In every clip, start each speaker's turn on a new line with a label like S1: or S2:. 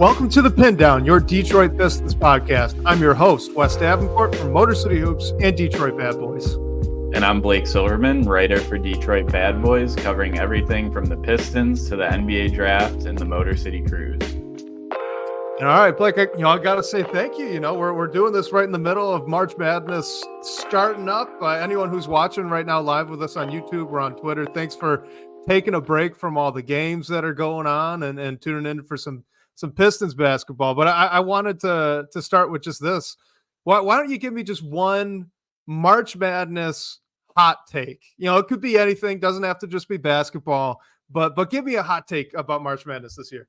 S1: Welcome to the Pindown, your Detroit Pistons podcast. I'm your host, Wes Davenport from Motor City Hoops and Detroit Bad Boys.
S2: And I'm Blake Silverman, writer for Detroit Bad Boys, covering everything from the Pistons to the NBA draft and the Motor City Cruise.
S1: And all right, Blake, I got to say thank you. We're doing this right in the middle of March Madness starting up. Anyone who's watching right now live with us on YouTube or on Twitter, thanks for taking a break from all the games that are going on and tuning in for some Pistons basketball. But I wanted to start with just this. Why don't you give me just one March Madness hot take? It could be anything, doesn't have to just be basketball, but give me a hot take about March Madness this year.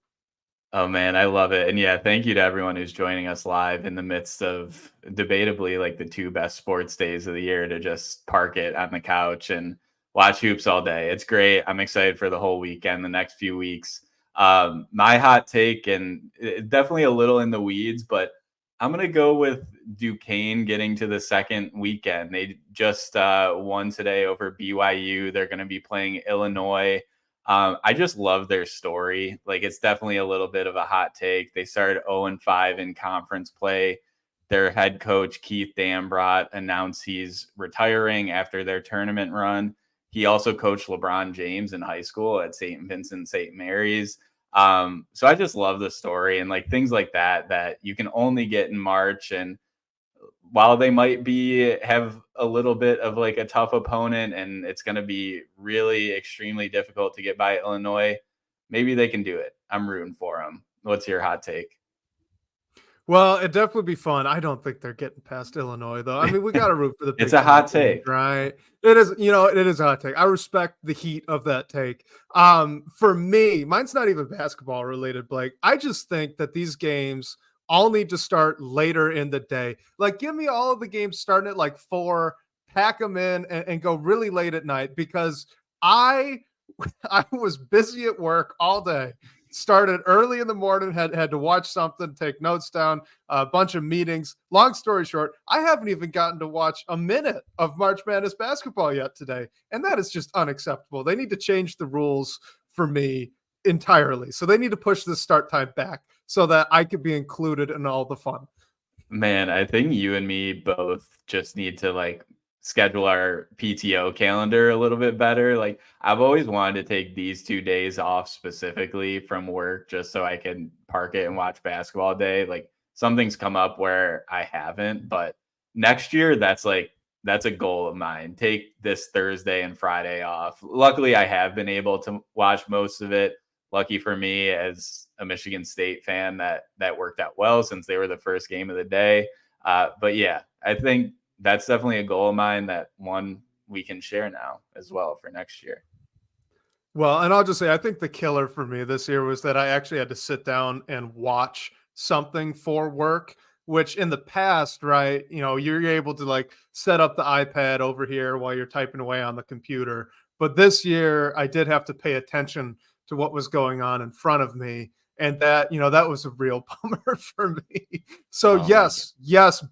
S2: Oh man, I love it. And yeah, thank you to everyone who's joining us live in the midst of debatably like the two best sports days of the year to just park it on the couch and watch hoops all day. It's great. I'm excited for the whole weekend, the next few weeks. My hot take, and definitely a little in the weeds, but I'm going to go with Duquesne getting to the second weekend. They just won today over BYU. They're going to be playing Illinois. I just love their story. Like, it's definitely a little bit of a hot take. They started 0-5 in conference play. Their head coach, Keith Dambrot, announced he's retiring after their tournament run. He also coached LeBron James in high school at St. Vincent St. Mary's. So I just love the story and like things like that you can only get in March. And while they might have a little bit of like a tough opponent and it's going to be really extremely difficult to get by Illinois, maybe they can do it. I'm rooting for them. What's your hot take?
S1: Well, it'd definitely be fun. I don't think they're getting past Illinois, though. I mean, we got to root for the
S2: It's a hot take,
S1: right? It is, it is a hot take. I respect the heat of that take. For me, mine's not even basketball related, Blake. I just think that these games all need to start later in the day. Like, give me all of the games starting at like 4, pack them in and go really late at night, because I was busy at work all day. Started early in the morning, had to watch something, take notes down, a bunch of meetings. Long story short, I haven't even gotten to watch a minute of March Madness basketball yet today. And that is just unacceptable. They need to change the rules for me entirely. So they need to push the start time back so that I could be included in all the fun.
S2: Man, I think you and me both just need to like schedule our PTO calendar a little bit better. Like, I've always wanted to take these 2 days off specifically from work just so I can park it and watch basketball all day. Like, something's come up where I haven't, but next year that's a goal of mine. Take this Thursday and Friday off. Luckily, I have been able to watch most of it. Lucky for me as a Michigan State fan that worked out well since they were the first game of the day. But yeah, I think that's definitely a goal of mine, that one we can share now as well for next year.
S1: Well, and I'll just say, I think the killer for me this year was that I actually had to sit down and watch something for work, which in the past, right, you're able to like set up the iPad over here while you're typing away on the computer. But this year I did have to pay attention to what was going on in front of me. And that was a real bummer for me. So yes,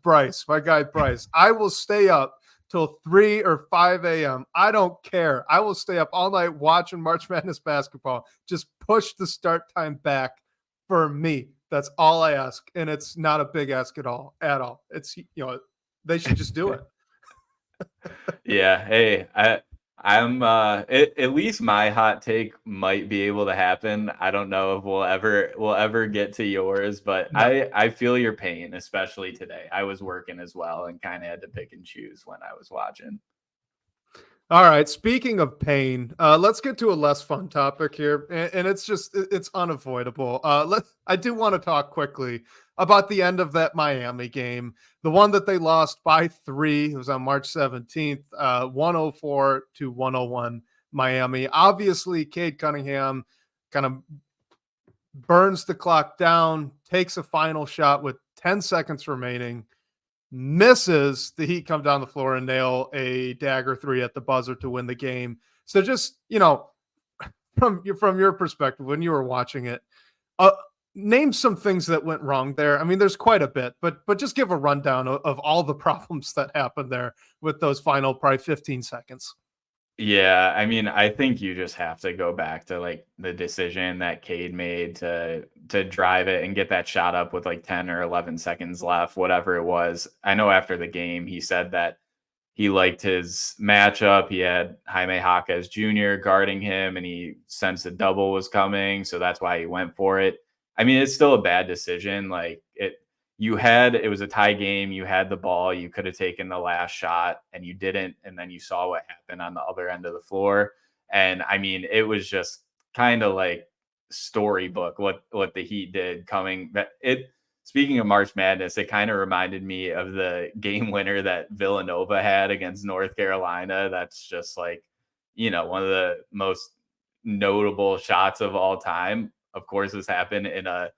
S1: Bryce, my guy Bryce, I will stay up till 3 or 5 a.m. I don't care. I will stay up all night watching March Madness basketball. Just push the start time back for me. That's all I ask. And it's not a big ask at all. It's, they should just do it.
S2: Yeah. Hey, I'm at least my hot take might be able to happen. I don't know if we'll ever get to yours, but no. I feel your pain, especially today. I was working as well and kind of had to pick and choose when I was watching.
S1: All right. Speaking of pain, let's get to a less fun topic here. And it's unavoidable. I do want to talk quickly about the end of that Miami game, the one that they lost by 3. It was on March 17th, 104-101 Miami. Obviously, Cade Cunningham kind of burns the clock down, takes a final shot with 10 seconds remaining, misses. The Heat come down the floor and nail a dagger 3 at the buzzer to win the game. So just, from your perspective, when you were watching it, name some things that went wrong there. I mean, there's quite a bit, but just give a rundown of all the problems that happened there with those final probably 15 seconds.
S2: Yeah, I mean, I think you just have to go back to like the decision that Cade made to drive it and get that shot up with like 10 or 11 seconds left, whatever it was. I know after the game he said that he liked his matchup. He had Jaime Jaquez Jr. guarding him and he sensed a double was coming, so that's why he went for it. I mean, it's still a bad decision. Like it was a tie game. You had the ball. You could have taken the last shot and you didn't. And then you saw what happened on the other end of the floor. And I mean, it was just kind of like storybook what the Heat did coming. Speaking of March Madness, it kind of reminded me of the game winner that Villanova had against North Carolina. That's just like, one of the most notable shots of all time. Of course, this happened in a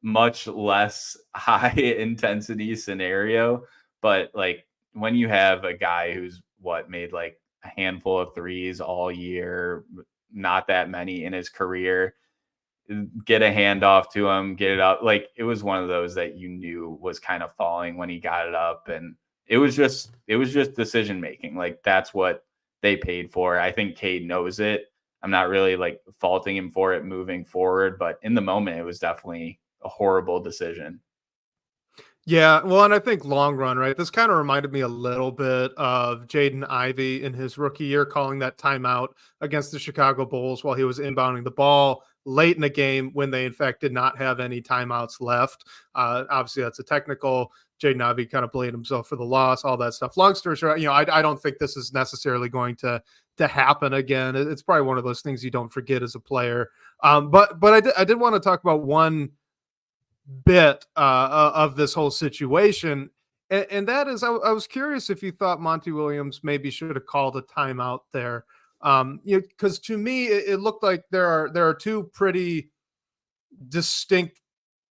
S2: much less high intensity scenario. But like when you have a guy who's made like a handful of threes all year, not that many in his career, get a handoff to him, get it up. Like it was one of those that you knew was kind of falling when he got it up. And it was just decision making. Like that's what they paid for. I think Cade knows it. I'm not really like faulting him for it moving forward, but in the moment, it was definitely a horrible decision.
S1: Yeah, well, and I think long run, right? This kind of reminded me a little bit of Jaden Ivey in his rookie year calling that timeout against the Chicago Bulls while he was inbounding the ball late in the game when they, in fact, did not have any timeouts left. Obviously, that's a technical. Jaden Ivey kind of blamed himself for the loss, all that stuff. Long story short, I don't think this is necessarily going to happen again. It's probably one of those things you don't forget as a player. But I did want to talk about one bit of this whole situation. And that is, I was curious if you thought Monty Williams maybe should have called a timeout there. Because to me, it looked like there are two pretty distinct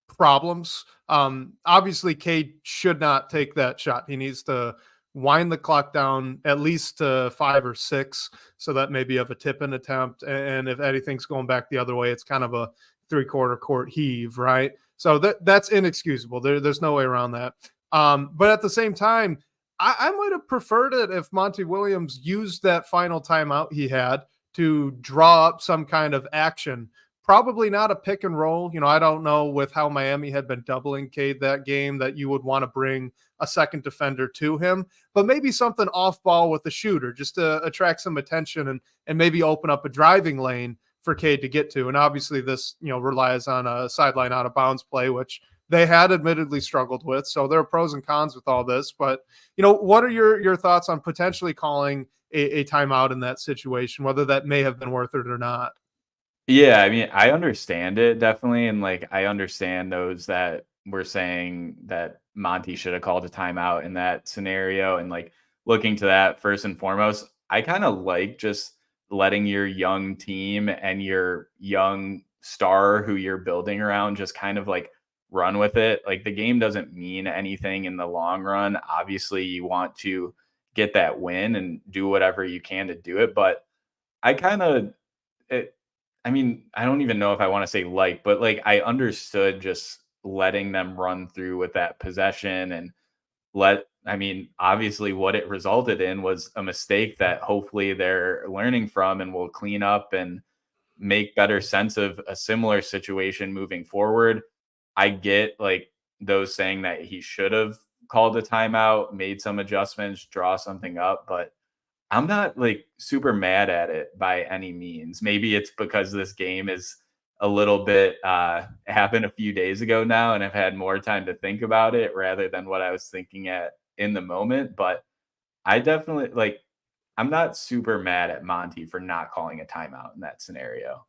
S1: problems. Obviously, Cade should not take that shot. He needs to wind the clock down at least to 5 or 6, so that maybe of a tip-in attempt. And if anything's going back the other way, it's kind of a 3/4 court heave, right? So that's inexcusable. There's no way around that. But at the same time, I might have preferred it if Monty Williams used that final timeout he had to draw up some kind of action. Probably not a pick and roll. I don't know with how Miami had been doubling Cade that game that you would want to bring a second defender to him, but maybe something off ball with the shooter just to attract some attention and maybe open up a driving lane for Cade to get to. And obviously this, relies on a sideline out of bounds play, which they had admittedly struggled with. So there are pros and cons with all this, but what are your thoughts on potentially calling a timeout in that situation, whether that may have been worth it or not?
S2: Yeah, I mean, I understand it definitely. And like, I understand those that were saying that Monty should have called a timeout in that scenario. And like, looking to that first and foremost, I kind of like just letting your young team and your young star who you're building around just kind of like run with it. Like, the game doesn't mean anything in the long run. Obviously, you want to get that win and do whatever you can to do it. But I kind of, I mean, I don't even know if I want to say but like I understood just letting them run through with that possession and I mean, obviously what it resulted in was a mistake that hopefully they're learning from and will clean up and make better sense of a similar situation moving forward. I get like those saying that he should have called a timeout, made some adjustments, draw something up, but I'm not like super mad at it by any means. Maybe it's because this game is a little bit happened a few days ago now and I've had more time to think about it rather than what I was thinking at in the moment. But I definitely I'm not super mad at Monty for not calling a timeout in that scenario.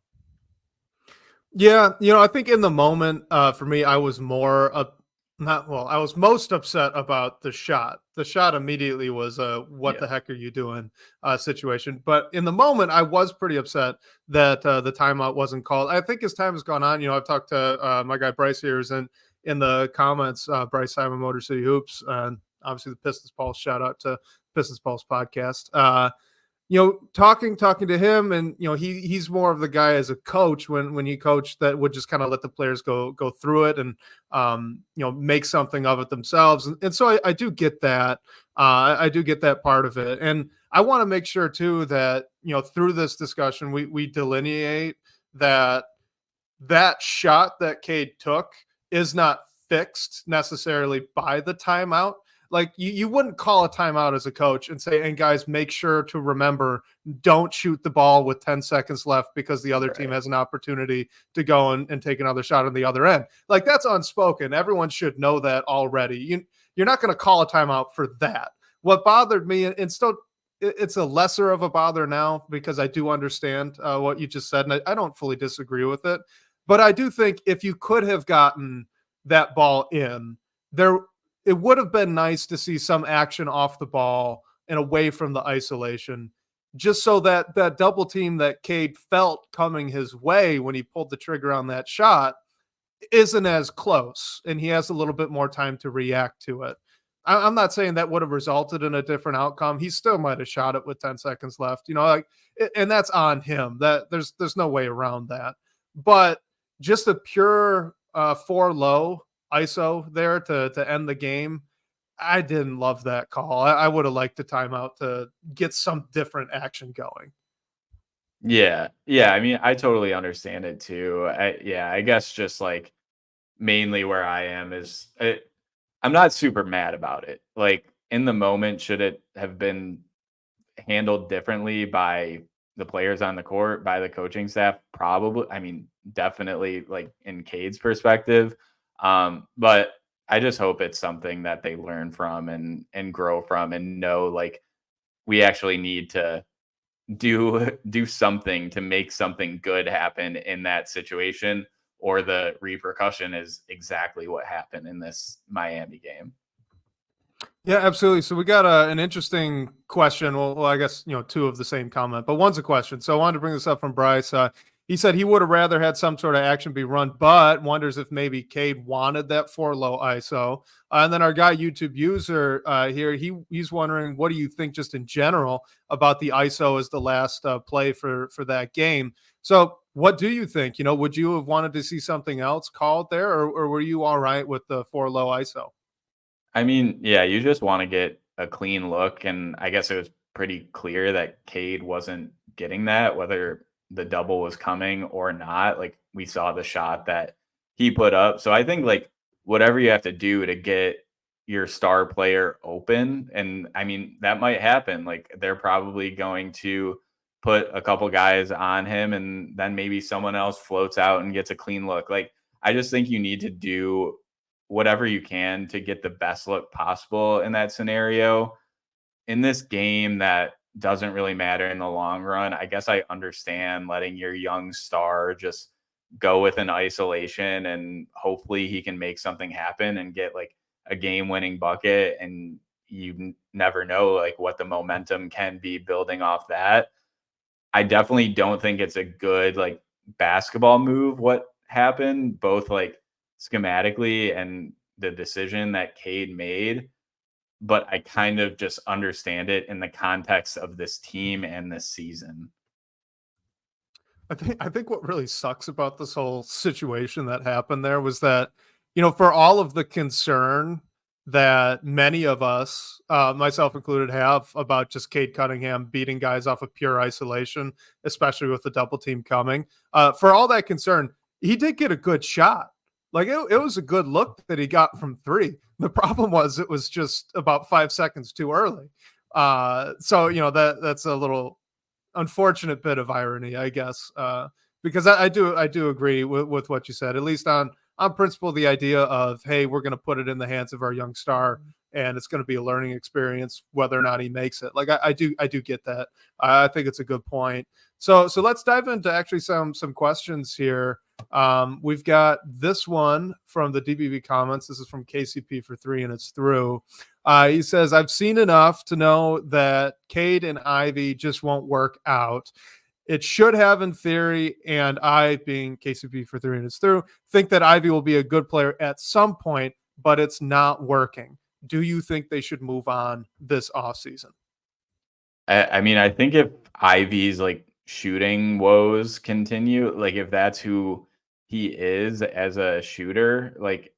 S1: Yeah, I think in the moment, for me, I was I was most upset about the shot. The shot immediately was what the heck are you doing situation. But in the moment, I was pretty upset that the timeout wasn't called. I think as time has gone on, I've talked to my guy Bryce here in the comments, Bryce Simon, Motor City Hoops, and obviously the Pistons Pulse. Shout out to Pistons Pulse Podcast. Talking to him, and he's more of the guy as a coach when he coached that would just kind of let the players go through it and make something of it themselves. And so I do get that. I do get that part of it. And I want to make sure too that, through this discussion, we delineate that shot that Cade took is not fixed necessarily by the timeout. Like you wouldn't call a timeout as a coach and say, and guys, make sure to remember, don't shoot the ball with 10 seconds left because the other team has an opportunity to go and take another shot on the other end. Like that's unspoken. Everyone should know that already. You're not going to call a timeout for that. What bothered me, and still it's a lesser of a bother now because I do understand what you just said, and I don't fully disagree with it. But I do think if you could have gotten that ball in, it would have been nice to see some action off the ball and away from the isolation, just so that that double team that Cade felt coming his way when he pulled the trigger on that shot isn't as close, and he has a little bit more time to react to it. I'm not saying that would have resulted in a different outcome. He still might have shot it with 10 seconds left, and that's on him. That there's no way around that. But just a pure 4-low ISO there to end the game, I didn't love that call. I would have liked the timeout to get some different action going.
S2: Yeah. Yeah. I mean, I totally understand it too. I guess just like mainly where I am is I'm not super mad about it. Like in the moment, should it have been handled differently by the players on the court, by the coaching staff? Probably. I mean, definitely like in Cade's perspective. But I just hope it's something that they learn from and grow from and know like we actually need to do something to make something good happen in that situation, or the repercussion is exactly what happened in this Miami game.
S1: Yeah, absolutely. So we got an interesting question. Well, I guess, two of the same comment, but one's a question. So I wanted to bring this up from Bryce. He said he would have rather had some sort of action be run, but wonders if maybe Cade wanted that 4-low ISO. And then our guy, YouTube user here, he's wondering, what do you think just in general about the ISO as the last play for that game? So what do you think? Would you have wanted to see something else called there, or were you all right with the 4-low ISO?
S2: I mean, yeah, you just want to get a clean look. And I guess it was pretty clear that Cade wasn't getting that, whether the double was coming or not. Like we saw the shot that he put up. So I think like whatever you have to do to get your star player open. And I mean, that might happen. Like they're probably going to put a couple guys on him and then maybe someone else floats out and gets a clean look. Like I just think you need to do whatever you can to get the best look possible in that scenario. In this game that doesn't really matter in the long run, I guess I understand letting your young star just go with an isolation and hopefully he can make something happen and get like a game-winning bucket, and you never know like what the momentum can be building off that. I definitely don't think it's a good like basketball move what happened, both like schematically and the decision that Cade made, but I kind of just understand it in the context of this team and this season.
S1: I think what really sucks about this whole situation that happened there was that, for all of the concern that many of us, myself included, have about just Cade Cunningham beating guys off of pure isolation, especially with the double team coming, for all that concern, he did get a good shot. Like it was a good look that he got from three. The problem was it was just about 5 seconds too early. So that's a little unfortunate bit of irony, I guess, because I do agree with what you said. At least on principle, the idea of, hey, we're going to put it in the hands of our young star, and it's going to be a learning experience whether or not he makes it. Like I do get that. I think it's a good point. So let's dive into actually some questions here. We've got this one from the DBB comments. This is from KCP for 3, and it's through. He says, I've seen enough to know that Cade and Ivy just won't work out. It should have in theory, and I, being KCP for 3 and it's through, think that Ivy will be a good player at some point, but it's not working. Do you think they should move on this offseason?
S2: I mean, I think if Ivy's like shooting woes continue, like if that's who he is as a shooter, like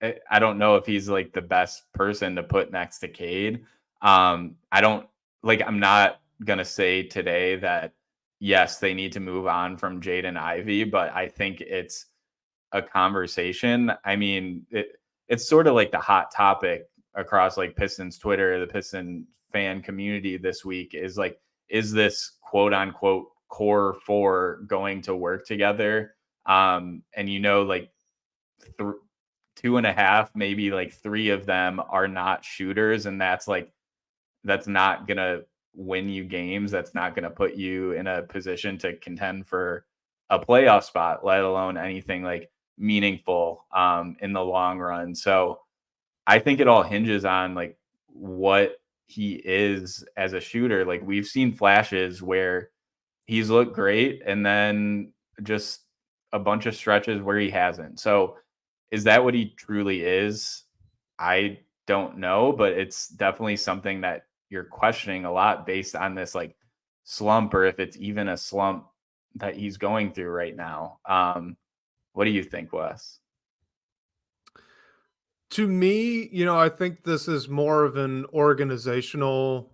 S2: I don't know if he's like the best person to put next to Cade. I don't like, I'm not going to say today that yes, they need to move on from Jaden Ivey, but I think it's a conversation. I mean, it's sort of like the hot topic across like Pistons Twitter, the Piston fan community this week is like, is this quote unquote core four going to work together? And like two and a half, maybe like three of them are not shooters. And that's not going to win you games. That's not going to put you in a position to contend for a playoff spot, let alone anything like meaningful in the long run. So I think it all hinges on like what he is as a shooter. Like we've seen flashes where he's looked great and then just a bunch of stretches where he hasn't. So is that what he truly is? I don't know, but it's definitely something that you're questioning a lot based on this like slump, or if it's even a slump that he's going through right now. What do you think, Wes?
S1: To me, I think this is more of an organizational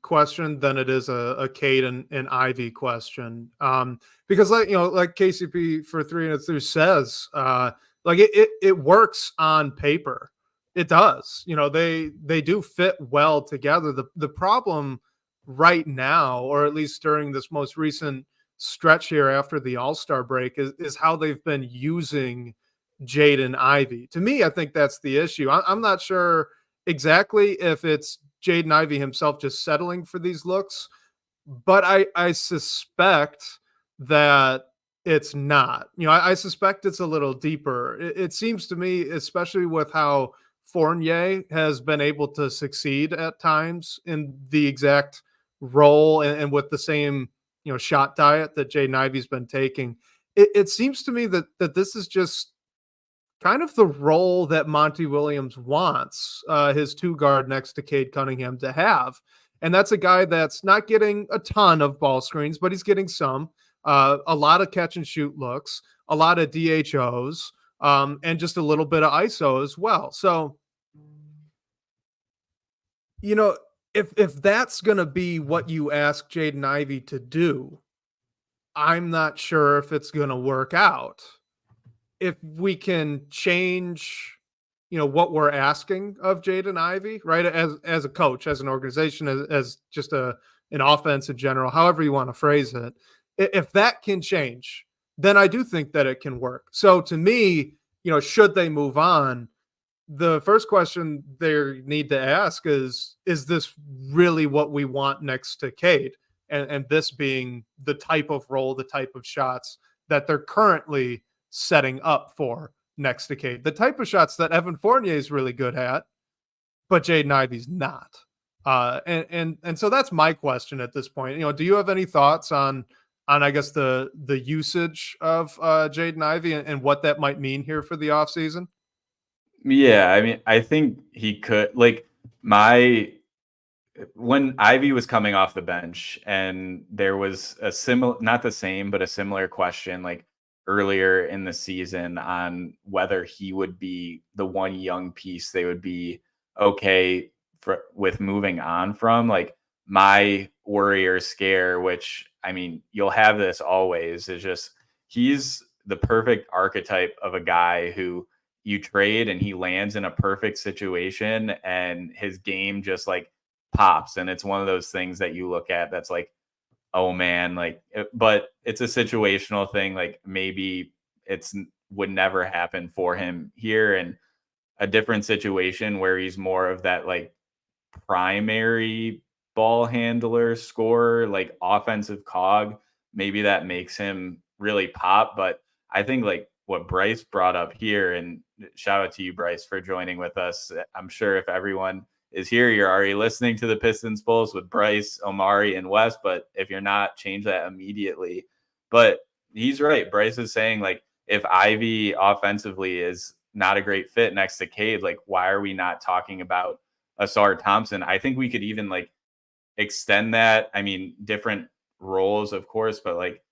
S1: question than it is a Cade and Ivy question. Because like KCP for 3 and through says, like it works on paper. It does. They do fit well together. The problem right now, or at least during this most recent stretch here after the All-Star break, is how they've been using Jaden Ivey. To me, I think that's the issue. I'm not sure exactly if it's Jaden Ivey himself just settling for these looks, but I suspect that it's not. I suspect it's a little deeper. It seems to me, especially with how Fournier has been able to succeed at times in the exact role and with the same shot diet that Jaden Ivey's been taking. It seems to me that this is just kind of the role that Monty Williams wants his two guard next to Cade Cunningham to have. And that's a guy that's not getting a ton of ball screens, but he's getting some, a lot of catch and shoot looks, a lot of DHOs, and just a little bit of ISO as well. So, if that's going to be what you ask Jaden Ivey to do, I'm not sure if it's going to work out. If we can change, what we're asking of Jaden Ivey, right, as a coach, as an organization, as just an offense in general, however you want to phrase it, if that can change, then I do think that it can work. So to me, should they move on? The first question they need to ask is this really what we want next to Cade? And this being the type of role, the type of shots that they're currently setting up for next to Cade, the type of shots that Evan Fournier is really good at, but Jaden Ivey's not. And so that's my question at this point. Do you have any thoughts on I guess the usage of Jaden Ivey and what that might mean here for the offseason?
S2: Yeah, I mean, I think he could when Ivy was coming off the bench and there was a similar, not the same, but a similar question like earlier in the season on whether he would be the one young piece they would be okay with moving on from. Like my worry or scare, which I mean, you'll have this always, is just he's the perfect archetype of a guy who you trade and he lands in a perfect situation and his game just like pops. And it's one of those things that you look at that's like, oh man, but it's a situational thing. Like maybe would never happen for him here, and a different situation where he's more of that like primary ball handler, scorer, like offensive cog. Maybe that makes him really pop. But I think like what Bryce brought up here, and shout out to you, Bryce, for joining with us. I'm sure if everyone is here, you're already listening to the Pistons Pulse with Bryce, Omari, and Wes. But if you're not, change that immediately. But he's right. Bryce is saying like, if Ivy offensively is not a great fit next to Cade, like why are we not talking about Asar Thompson? I think we could even like extend that. I mean, different roles, of course, but like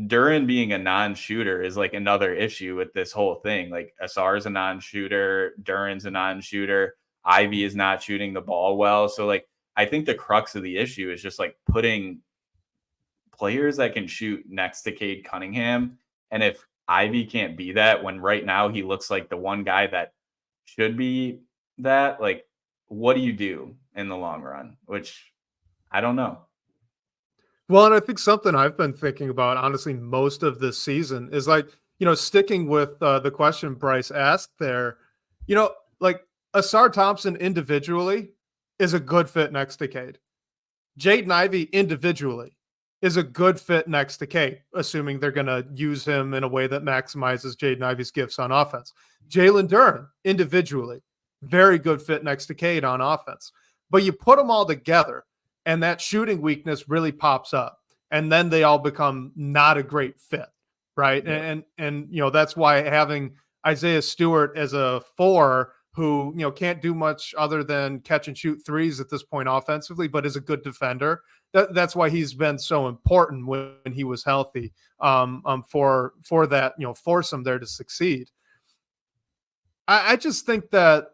S2: Duran being a non-shooter is like another issue with this whole thing. Like Asar is a non-shooter, Duran's a non-shooter, Ivy is not shooting the ball well. So like I think the crux of the issue is just like putting players that can shoot next to Cade Cunningham. And if Ivy can't be that, when right now he looks like the one guy that should be that, like what do you do in the long run? Which I don't know.
S1: Well, and I think something I've been thinking about, honestly, most of this season is like, sticking with the question Bryce asked there, like Asar Thompson individually is a good fit next to Cade. Jaden Ivey individually is a good fit next to Cade, assuming they're going to use him in a way that maximizes Jaden Ivey's gifts on offense. Jalen Duren individually, very good fit next to Cade on offense. But you put them all together, and that shooting weakness really pops up, and then they all become not a great fit, right? Yeah. And that's why having Isaiah Stewart as a 4 who can't do much other than catch and shoot threes at this point offensively, but is a good defender. That's why he's been so important when he was healthy, for that force him there to succeed. I just think that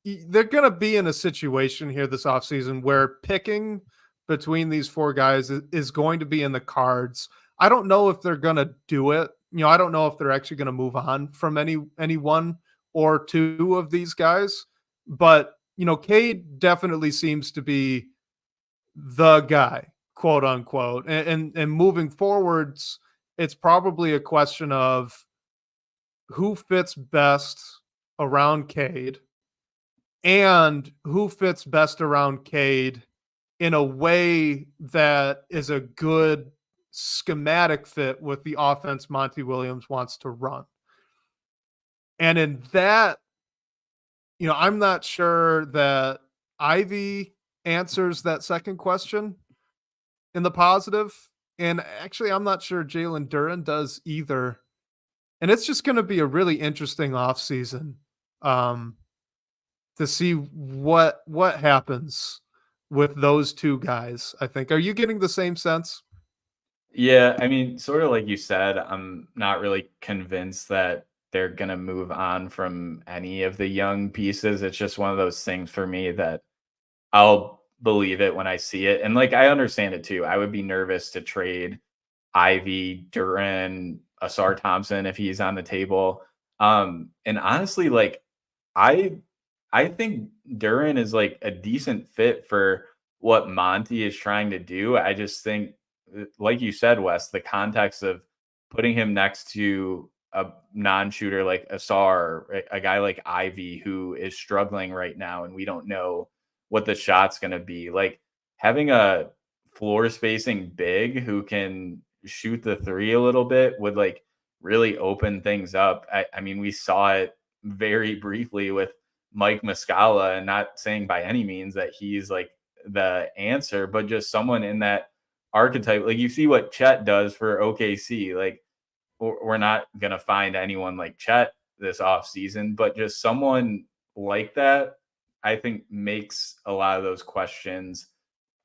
S1: they're going to be in a situation here this offseason where picking between these 4 guys is going to be in the cards. I don't know if they're going to do it. I don't know if they're actually going to move on from any one or 2 of these guys, but Cade definitely seems to be the guy, quote unquote. And moving forwards, it's probably a question of who fits best around Cade and who fits best around Cade in a way that is a good schematic fit with the offense Monty Williams wants to run. And in that, I'm not sure that Ivy answers that second question in the positive. And actually, I'm not sure Jalen Duren does either. And it's just going to be a really interesting offseason to see what happens with those 2 guys, I think. Are you getting the same sense?
S2: Yeah, I mean, sort of like you said, I'm not really convinced that they're going to move on from any of the young pieces. It's just one of those things for me that I'll believe it when I see it. And like, I understand it too. I would be nervous to trade Ivy, Duren, Asar Thompson if he's on the table. And honestly, like I think Duren is like a decent fit for what Monty is trying to do. I just think, like you said, Wes, the context of putting him next to a non-shooter like Asar, a guy like Ivy who is struggling right now, and we don't know what the shot's going to be. Like having a floor spacing big who can shoot the 3 a little bit would like really open things up. I mean, we saw it very briefly with Mike Muscala, and not saying by any means that he's like the answer, but just someone in that archetype. Like you see what Chet does for OKC. Like we're not going to find anyone like Chet this offseason, but just someone like that, I think makes a lot of those questions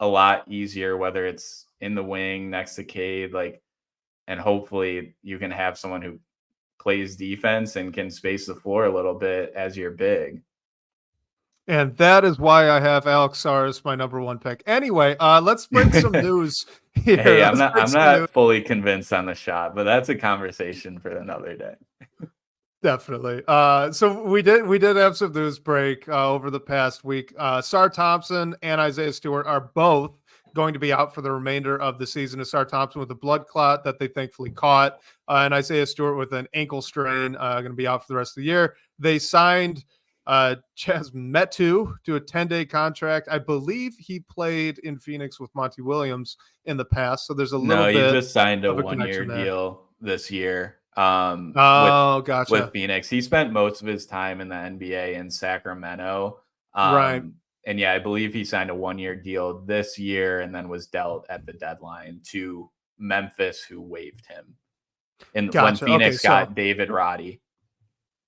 S2: a lot easier, whether it's in the wing next to Cade, like, and hopefully you can have someone who plays defense and can space the floor a little bit as your big.
S1: And that is why I have Alex Sarr as my number 1 pick. Anyway, let's bring some news here.
S2: Hey, I'm not fully convinced on the shot, but that's a conversation for another day.
S1: Definitely. So we did have some news break over the past week. Asar Thompson and Isaiah Stewart are both going to be out for the remainder of the season. Asar Thompson with a blood clot that they thankfully caught, and Isaiah Stewart with an ankle strain, going to be out for the rest of the year. They signed Chaz Metu to a 10-day contract. I believe he played in Phoenix with Monty Williams in the past, so there's a little bit.
S2: No, he just signed a 1-year deal this year.
S1: Gotcha.
S2: With Phoenix, he spent most of his time in the NBA in Sacramento.
S1: Right.
S2: And yeah, I believe he signed a 1-year deal this year and then was dealt at the deadline to Memphis, who waived him. And
S1: gotcha.
S2: When Phoenix got David Roddy.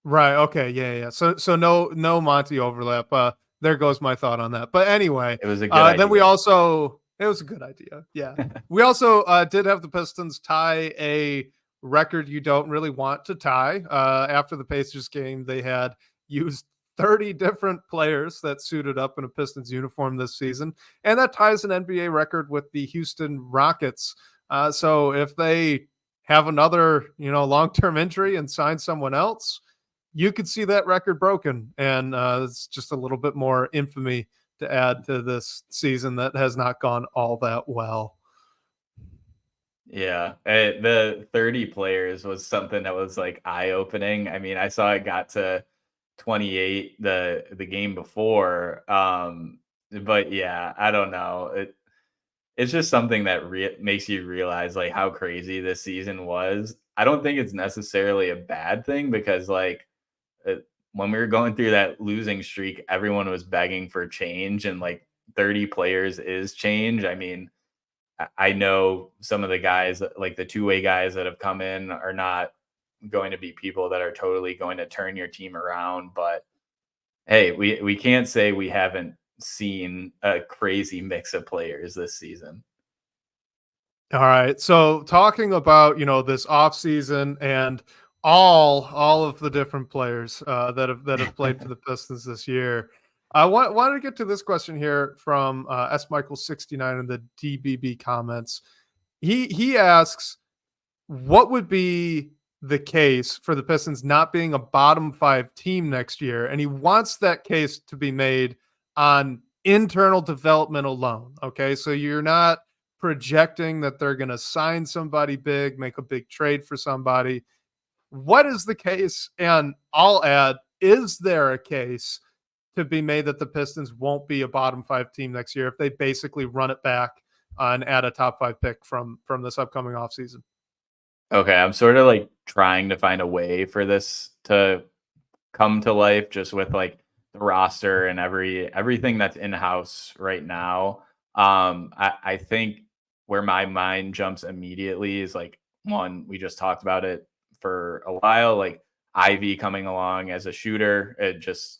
S1: Right. Okay. Yeah. So no Monty overlap. There goes my thought on that. But anyway,
S2: it was a good idea.
S1: Then we also It was a good idea. Yeah. We also did have the Pistons tie a record you don't really want to tie. After the Pacers game, they had used 30 different players that suited up in a Pistons uniform this season. And that ties an NBA record with the Houston Rockets. So if they have another, long-term injury and sign someone else, you could see that record broken. And it's just a little bit more infamy to add to this season that has not gone all that well.
S2: Yeah, the 30 players was something that was like eye-opening. I mean, I saw it got to 28 the game before. But yeah, I don't know. It's just something that makes you realize like how crazy this season was. I don't think it's necessarily a bad thing because like uh, when we were going through that losing streak, everyone was begging for change, and like 30 players is change. I mean, I know some of the guys, like the two-way guys that have come in, are not going to be people that are totally going to turn your team around. But hey, we can't say we haven't seen a crazy mix of players this season.
S1: All right. So talking about, this offseason and all of the different players that have played for the Pistons this year. I wanted to get to this question here from S Michael 69 in the DBB comments. He asks, what would be the case for the Pistons not being a bottom 5 team next year? And he wants that case to be made on internal development alone. Okay. So you're not projecting that they're going to sign somebody big, make a big trade for somebody. What is the case? And I'll add, is there a case to be made that the Pistons won't be a bottom 5 team next year if they basically run it back and add a top 5 pick from this upcoming offseason?
S2: Okay, I'm sort of like trying to find a way for this to come to life just with like the roster and everything that's in house right now. I think where my mind jumps immediately is like, one, we just talked about it for a while, like Ivy coming along as a shooter, just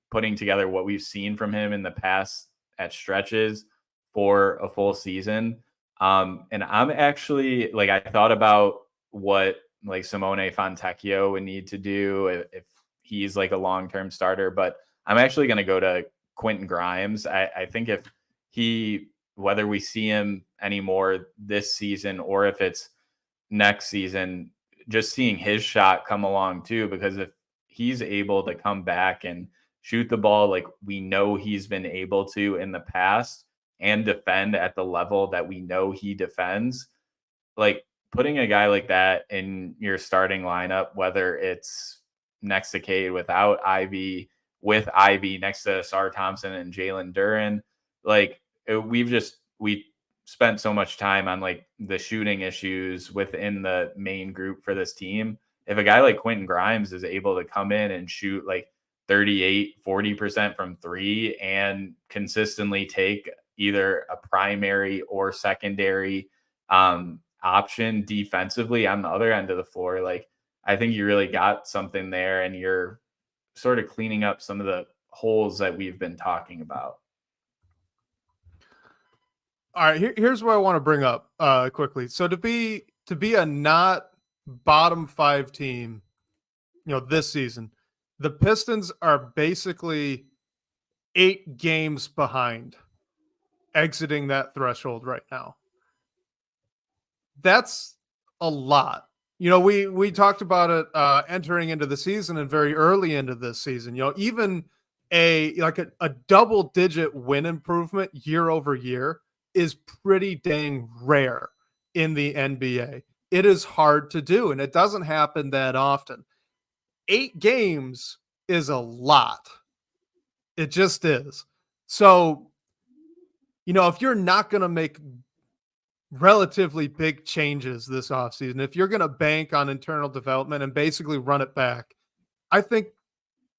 S2: putting together what we've seen from him in the past at stretches for a full season. And I'm actually like, I thought about what like Simone Fontecchio would need to do if he's like a long-term starter, but I'm actually going to go to Quentin Grimes. I think if whether we see him anymore this season or if it's next season, just seeing his shot come along too, because if he's able to come back and shoot the ball like we know he's been able to in the past and defend at the level that we know he defends, like putting a guy like that in your starting lineup, whether it's next to Cade without Ivy, with Ivy next to Sar Thompson and Jalen Duren, like we spent so much time on like the shooting issues within the main group for this team. If a guy like Quentin Grimes is able to come in and shoot like 38-40% from 3 and consistently take either a primary or secondary option defensively on the other end of the floor, like I think you really got something there, and you're sort of cleaning up some of the holes that we've been talking about.
S1: All right, here's what I want to bring up quickly. So to be a not bottom 5 team, this season, the Pistons are basically 8 games behind exiting that threshold right now. That's a lot. We talked about it entering into the season and very early into this season. Even a double-digit win improvement year over year is pretty dang rare in the NBA. It is hard to do, and it doesn't happen that often. 8 games is a lot. It just is. So, if you're not going to make relatively big changes this offseason, if you're going to bank on internal development and basically run it back, I think,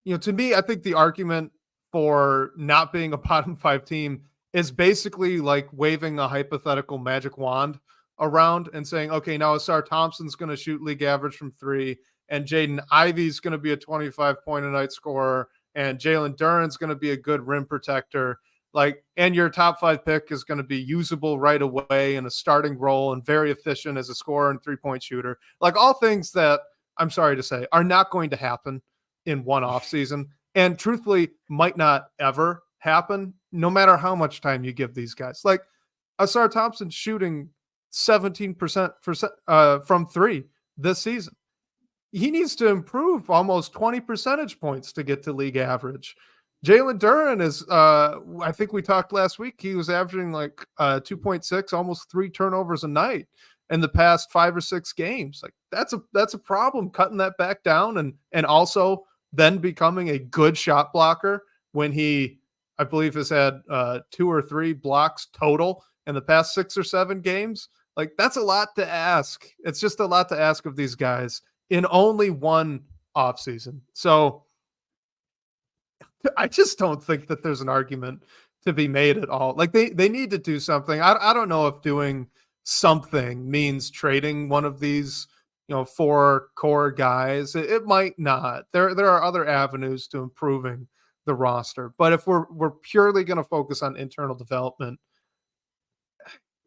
S1: to me, I think the argument for not being a bottom 5 team is basically like waving a hypothetical magic wand around and saying, okay, now Asar Thompson's going to shoot league average from 3, and Jaden Ivey's going to be a 25-point a night scorer, and Jalen Duren's going to be a good rim protector. like, and your top 5 pick is going to be usable right away in a starting role and very efficient as a scorer and 3-point shooter. Like, all things that, I'm sorry to say, are not going to happen in one offseason, and truthfully might not ever happen, no matter how much time you give these guys. Like, Asar Thompson shooting 17% from 3 this season. He needs to improve almost 20 percentage points to get to league average. Jalen Duren is, I think we talked last week, he was averaging like 2.6, almost 3 turnovers a night in the past 5 or 6 games. Like, that's a problem, cutting that back down, and also then becoming a good shot blocker when he, I believe, has had 2 or 3 blocks total in the past 6 or 7 games. Like, that's a lot to ask. It's just a lot to ask of these guys in only one offseason. So I just don't think that there's an argument to be made at all. Like, they need to do something. I don't know if doing something means trading one of these, 4 core guys. It might not. There are other avenues to improving the roster. But if we're purely going to focus on internal development,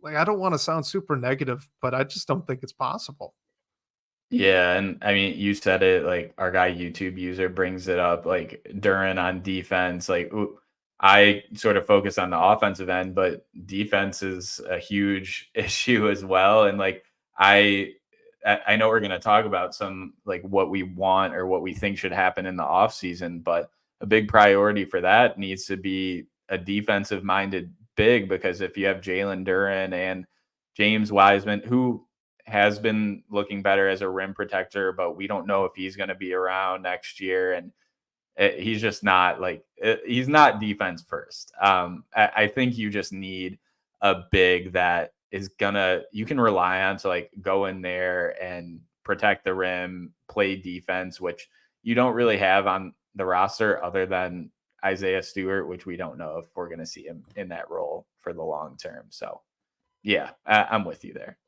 S1: like, I don't want to sound super negative, but I just don't think it's possible.
S2: Yeah, and I mean, you said it, like, our guy YouTube user brings it up, like, Duren on defense. Like, I sort of focus on the offensive end, but defense is a huge issue as well. And like, I know we're going to talk about some, like, what we want or what we think should happen in the offseason, but a big priority for that needs to be a defensive minded big, because if you have Jalen Duren and James Wiseman, who has been looking better as a rim protector, but we don't know if he's going to be around next year. And he's just not, like, he's not defense first. I think you just need a big that is you can rely on to, like, go in there and protect the rim, play defense, which you don't really have on the roster other than Isaiah Stewart, which we don't know if we're going to see him in that role for the long term. So yeah, I'm with you there.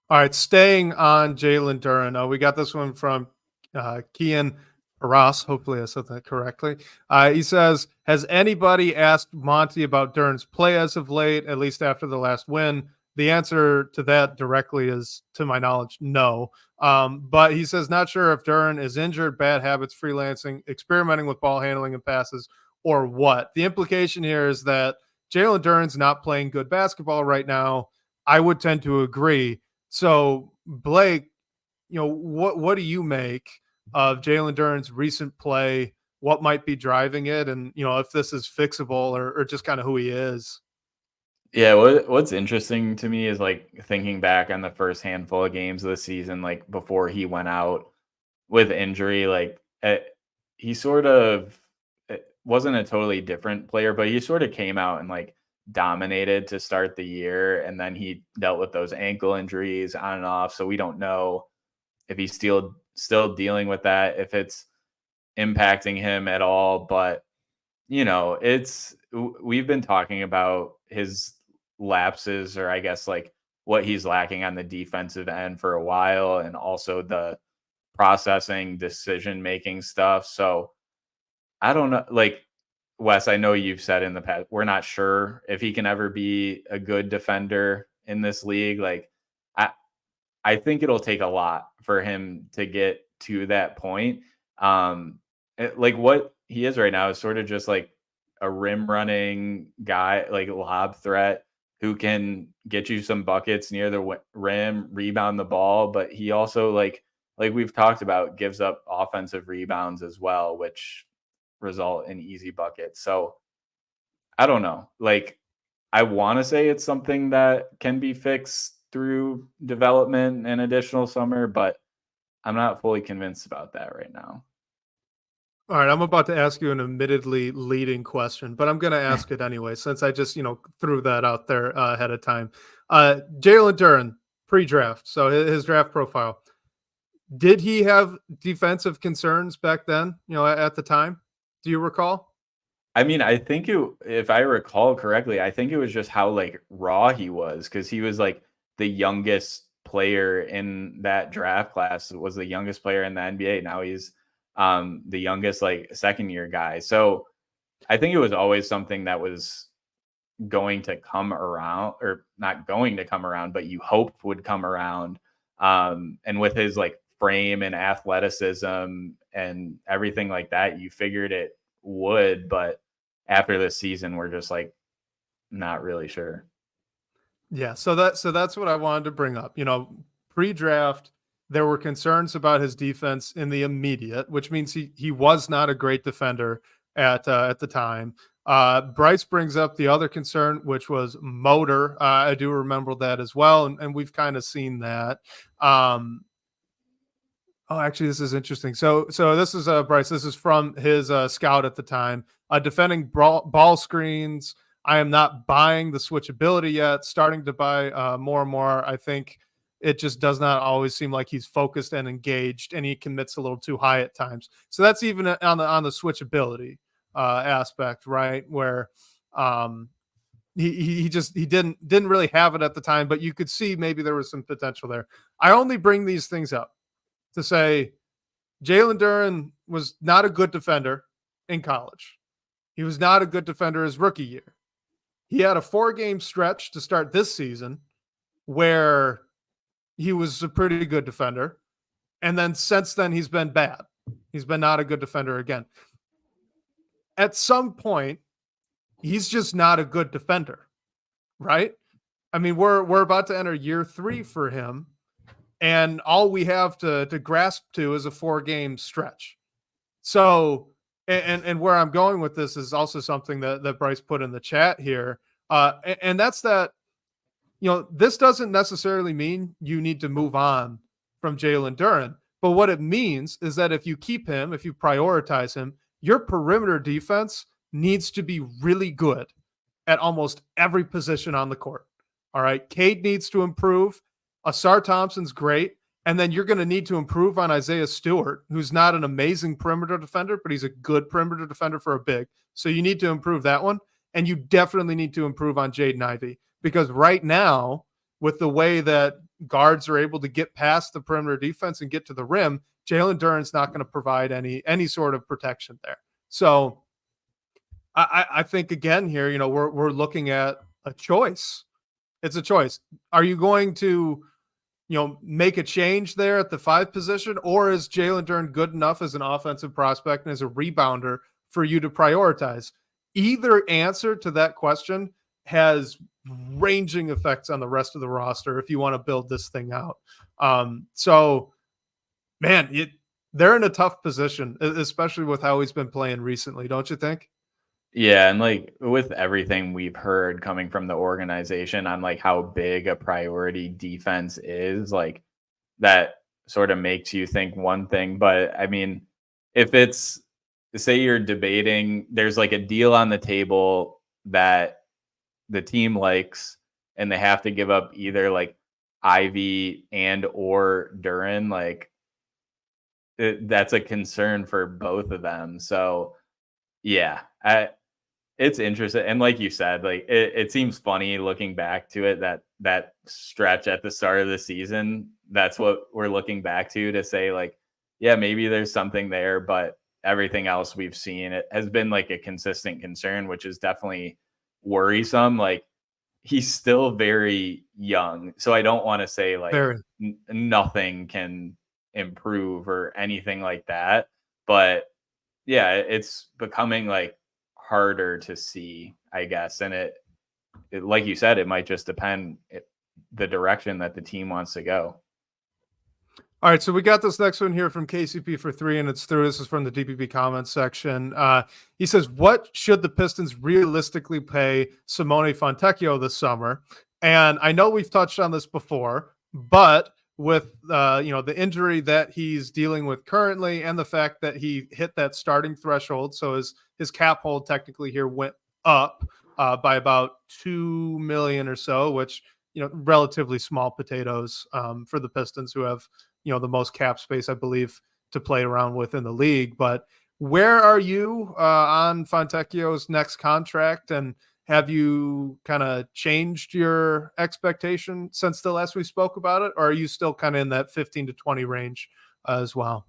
S1: All right, staying on Jalen Duren. We got this one from Kian Ross. Hopefully I said that correctly. He says, has anybody asked Monty about Duren's play as of late, at least after the last win? The answer to that directly is, to my knowledge, no. But he says, not sure if Duren is injured, bad habits, freelancing, experimenting with ball handling and passes, or what. The implication here is that Jalen Duren's not playing good basketball right now. I would tend to agree. So, Blake, what do you make of Jalen Duren's recent play? What might be driving it? And, if this is fixable or just kind of who he is?
S2: Yeah, what's interesting to me is, like, thinking back on the first handful of games of the season, like, before he went out with injury, like, he sort of wasn't a totally different player, but he sort of came out and, like, dominated to start the year, and then he dealt with those ankle injuries on and off. So we don't know if he's still dealing with that, if it's impacting him at all. But we've been talking about his lapses, or I guess, like, what he's lacking on the defensive end for a while, and also the processing, decision making stuff. So I don't know, like, Wes, I know you've said in the past, we're not sure if he can ever be a good defender in this league. Like, I think it'll take a lot for him to get to that point. Like, what he is right now is sort of just like a rim running guy, like lob threat, who can get you some buckets near the rim, rebound the ball. But he also, like we've talked about, gives up offensive rebounds as well, which result in easy buckets. So I don't know. Like, I want to say it's something that can be fixed through development and additional summer, but I'm not fully convinced about that right now.
S1: All right, I'm about to ask you an admittedly leading question, but I'm going to ask it anyway, since I just, threw that out there ahead of time. Jalen Duren, pre-draft, so his draft profile. Did he have defensive concerns back then, at the time? Do you recall?
S2: I mean, I think if I recall correctly, I think it was just how, like, raw he was, because he was, like, the youngest player in that draft class, was the youngest player in the NBA. Now he's the youngest, like, second year guy. So I think it was always something that was going to come around, or not going to come around, but you hoped would come around. And with his like frame and athleticism and everything like that, you figured it would, but after this season, we're just like not really sure.
S1: Yeah, so that's what I wanted to bring up. Pre-draft, there were concerns about his defense in the immediate, which means he was not a great defender at the time. Bryce brings up the other concern, which was motor. I do remember that as well, and we've kind of seen that. Oh, actually, this is interesting. So this is Bryce. This is from his scout at the time. Defending ball screens. I am not buying the switchability yet. Starting to buy more and more. I think it just does not always seem like he's focused and engaged, and he commits a little too high at times. So that's even on the switchability aspect, right? Where he didn't really have it at the time, but you could see maybe there was some potential there. I only bring these things up to say Jalen Duren was not a good defender in college. He was not a good defender his rookie year. He had a 4-game stretch to start this season where he was a pretty good defender. And then since then, he's been bad. He's been not a good defender again. At some point, he's just not a good defender, right? I mean, we're about to enter year 3 for him. And all we have to grasp to is a 4-game stretch. So, and where I'm going with this is also something that Bryce put in the chat here. And that's that, this doesn't necessarily mean you need to move on from Jalen Duren. But what it means is that if you keep him, if you prioritize him, your perimeter defense needs to be really good at almost every position on the court. All right. Cade needs to improve. Asar Thompson's great. And then you're going to need to improve on Isaiah Stewart, who's not an amazing perimeter defender, but he's a good perimeter defender for a big. So you need to improve that one. And you definitely need to improve on Jaden Ivey, because right now, with the way that guards are able to get past the perimeter defense and get to the rim, Jalen Duren's not going to provide any sort of protection there. So I think, again, here, we're looking at a choice. It's a choice. Are you going to make a change there at the 5 position, or is Jalen Duren good enough as an offensive prospect and as a rebounder for you to prioritize? Either answer to that question has ranging effects on the rest of the roster if you want to build this thing out. So, man, they're in a tough position, especially with how he's been playing recently, don't you think?
S2: Yeah, and like with everything we've heard coming from the organization on like how big a priority defense is, like that sort of makes you think one thing. But I mean, if it's, say you're debating, there's like a deal on the table that the team likes, and they have to give up either like Ivy and or Duren, like that's a concern for both of them. So yeah, it's interesting. And like you said, like it seems funny looking back to it, that stretch at the start of the season, that's what we're looking back to say like, yeah, maybe there's something there, but everything else we've seen, it has been like a consistent concern, which is definitely worrisome. Like he's still very young. So I don't want to say like nothing can improve or anything like that. But yeah, it's becoming like harder to see, I guess. And it like you said, it might just depend the direction that the team wants to go.
S1: All right, so we got this next one here from KCP for 3, and it's through. This is from the DPP comments section. He says, what should the Pistons realistically pay Simone Fontecchio this summer? And I know we've touched on this before, but with the injury that he's dealing with currently and the fact that he hit that starting threshold, so his cap hold technically here went up by about $2 million or so, which, relatively small potatoes for the Pistons, who have the most cap space, I believe, to play around with in the league. But where are you on Fontecchio's next contract? And have you kind of changed your expectation since the last we spoke about it? Or are you still kind of in that 15 to 20 range as well?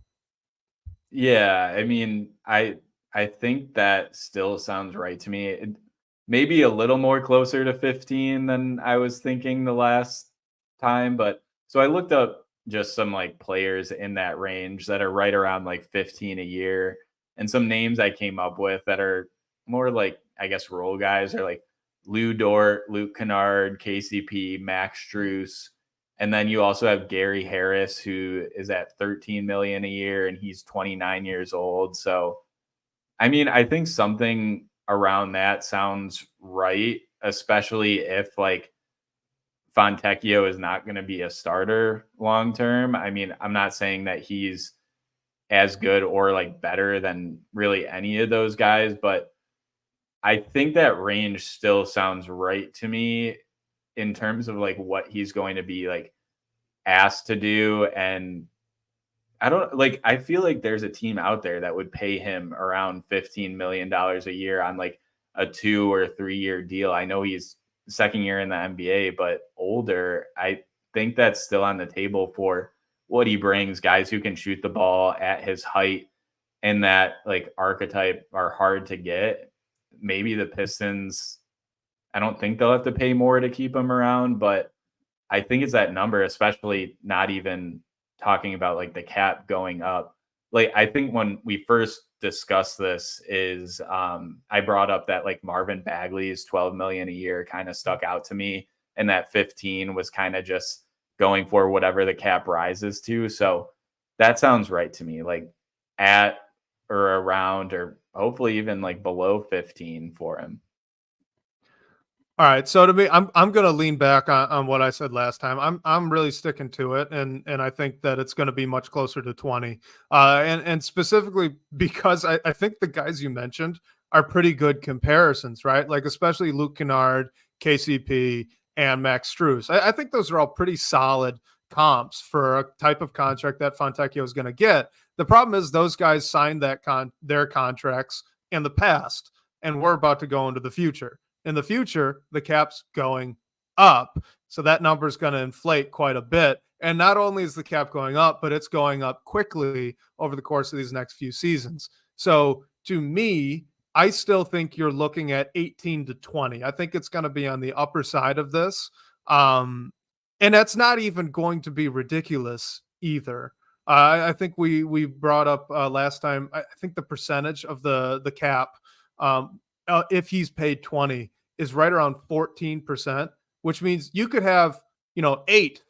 S2: Yeah. I mean, I I think that still sounds right to me. Maybe a little more closer to 15 than I was thinking the last time, but so I looked up just some like players in that range that are right around like 15 a year, and some names I came up with that are more like, I guess, role guys are like Lou Dort, Luke Kennard, KCP, Max Strus, and then you also have Gary Harris, who is at 13 million a year, and he's 29 years old. So I mean, I think something around that sounds right, especially if like Fontecchio is not going to be a starter long term. I mean, I'm not saying that he's as good or like better than really any of those guys, but I think that range still sounds right to me in terms of like what he's going to be like asked to do. And I don't like, I feel like there's a team out there that would pay him around $15 million a year on like a 2 or 3 year deal. I know he's second year in the NBA, but older. I think that's still on the table for what he brings. Guys who can shoot the ball at his height and that like archetype are hard to get. Maybe the Pistons, I don't think they'll have to pay more to keep him around, but I think it's that number, especially not even talking about like the cap going up. Like I think when we first discussed this is I brought up that like Marvin Bagley's 12 million a year kind of stuck out to me, and that 15 was kind of just going for whatever the cap rises to. So that sounds right to me, like at or around or hopefully even like below 15 for him.
S1: All right, so to me, I'm going to lean back on what I said last time. I'm really sticking to it, and I think that it's going to be much closer to 20, and specifically because I think the guys you mentioned are pretty good comparisons, right? Like especially Luke Kennard, KCP, and Max Strus. I think those are all pretty solid comps for a type of contract that Fontecchio is going to get. The problem is those guys signed their contracts in the past, and we're about to go into the future. In the future, the cap's going up. So that number is going to inflate quite a bit. And not only is the cap going up, but it's going up quickly over the course of these next few seasons. So to me, I still think you're looking at 18 to 20. I think it's going to be on the upper side of this. And that's not even going to be ridiculous either. I think we brought up last time, I think the percentage of the cap, if he's paid 20, is right around 14%, which means you could have, 8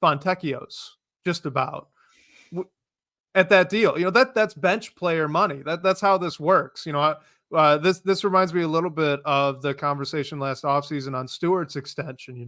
S1: Fontecchios just about at that deal. That's bench player money. That's how this works. This reminds me a little bit of the conversation last offseason on Stewart's extension.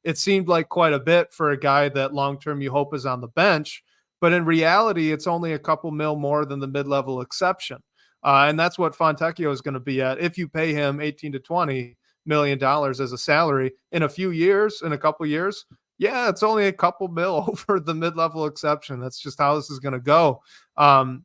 S1: It seemed like quite a bit for a guy that long-term you hope is on the bench, but in reality, it's only a couple mil more than the mid-level exception. And that's what Fontecchio is going to be at if you pay him 18 to 20 million dollars as a salary in a couple years. Yeah, it's only a couple mil over the mid-level exception. That's just how this is going to go.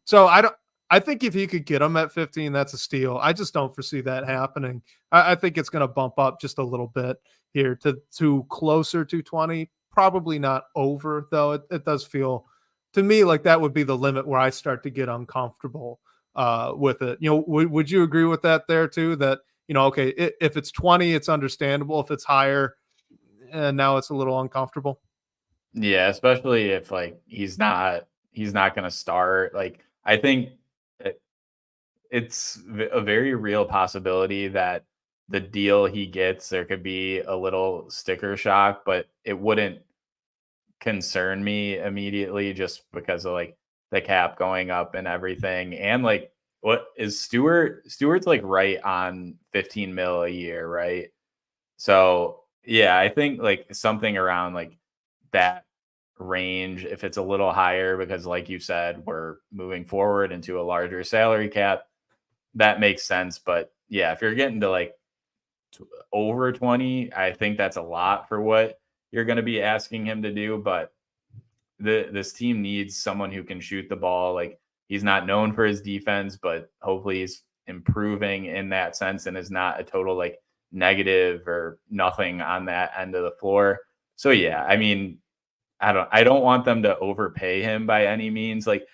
S1: So I think if he could get him at 15, that's a steal. I just don't foresee that happening. I think it's going to bump up just a little bit here to closer to 20. Probably not over, though. It does feel to me like that would be the limit where I start to get uncomfortable with it. Would you agree with that there too? That, okay, if it's 20, it's understandable. If it's higher, and now it's a little uncomfortable.
S2: Yeah, especially if like he's not going to start. Like I think it's a very real possibility that the deal he gets, there could be a little sticker shock, but it wouldn't concern me immediately just because of like the cap going up and everything. And like what is Stewart's like right on 15 mil a year, right? So yeah, I think like something around like that range, if it's a little higher, because like you said, we're moving forward into a larger salary cap, that makes sense. But yeah, if you're getting to like over 20, I think that's a lot for what you're going to be asking him to do. But this team needs someone who can shoot the ball. Like he's not known for his defense, but hopefully he's improving in that sense and is not a total like negative or nothing on that end of the floor. So yeah, I mean, I don't want them to overpay him by any means. Like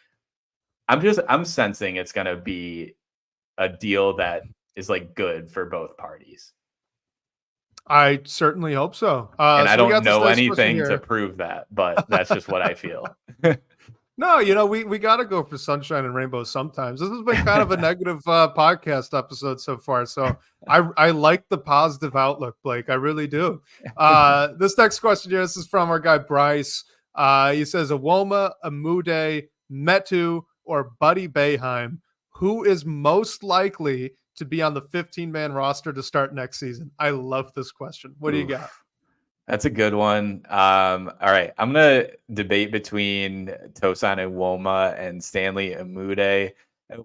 S2: I'm sensing it's going to be a deal that is like good for both parties.
S1: I certainly hope so.
S2: And I
S1: So we
S2: don't
S1: got this
S2: know
S1: nice question
S2: anything to
S1: here.
S2: prove that, but that's just what I feel.
S1: No, we got to go for sunshine and rainbows sometimes. This has been kind of a negative podcast episode so far. So I like the positive outlook, Blake. I really do. This next question here, this is from our guy Bryce. He says, Awoma, Amude, Metu, or Buddy Boeheim, who is most likely to be on the 15-man roster to start next season? I love this question. What do you got?
S2: That's a good one. All right. I'm going to debate between Tosan Iwoma and Stanley Amude.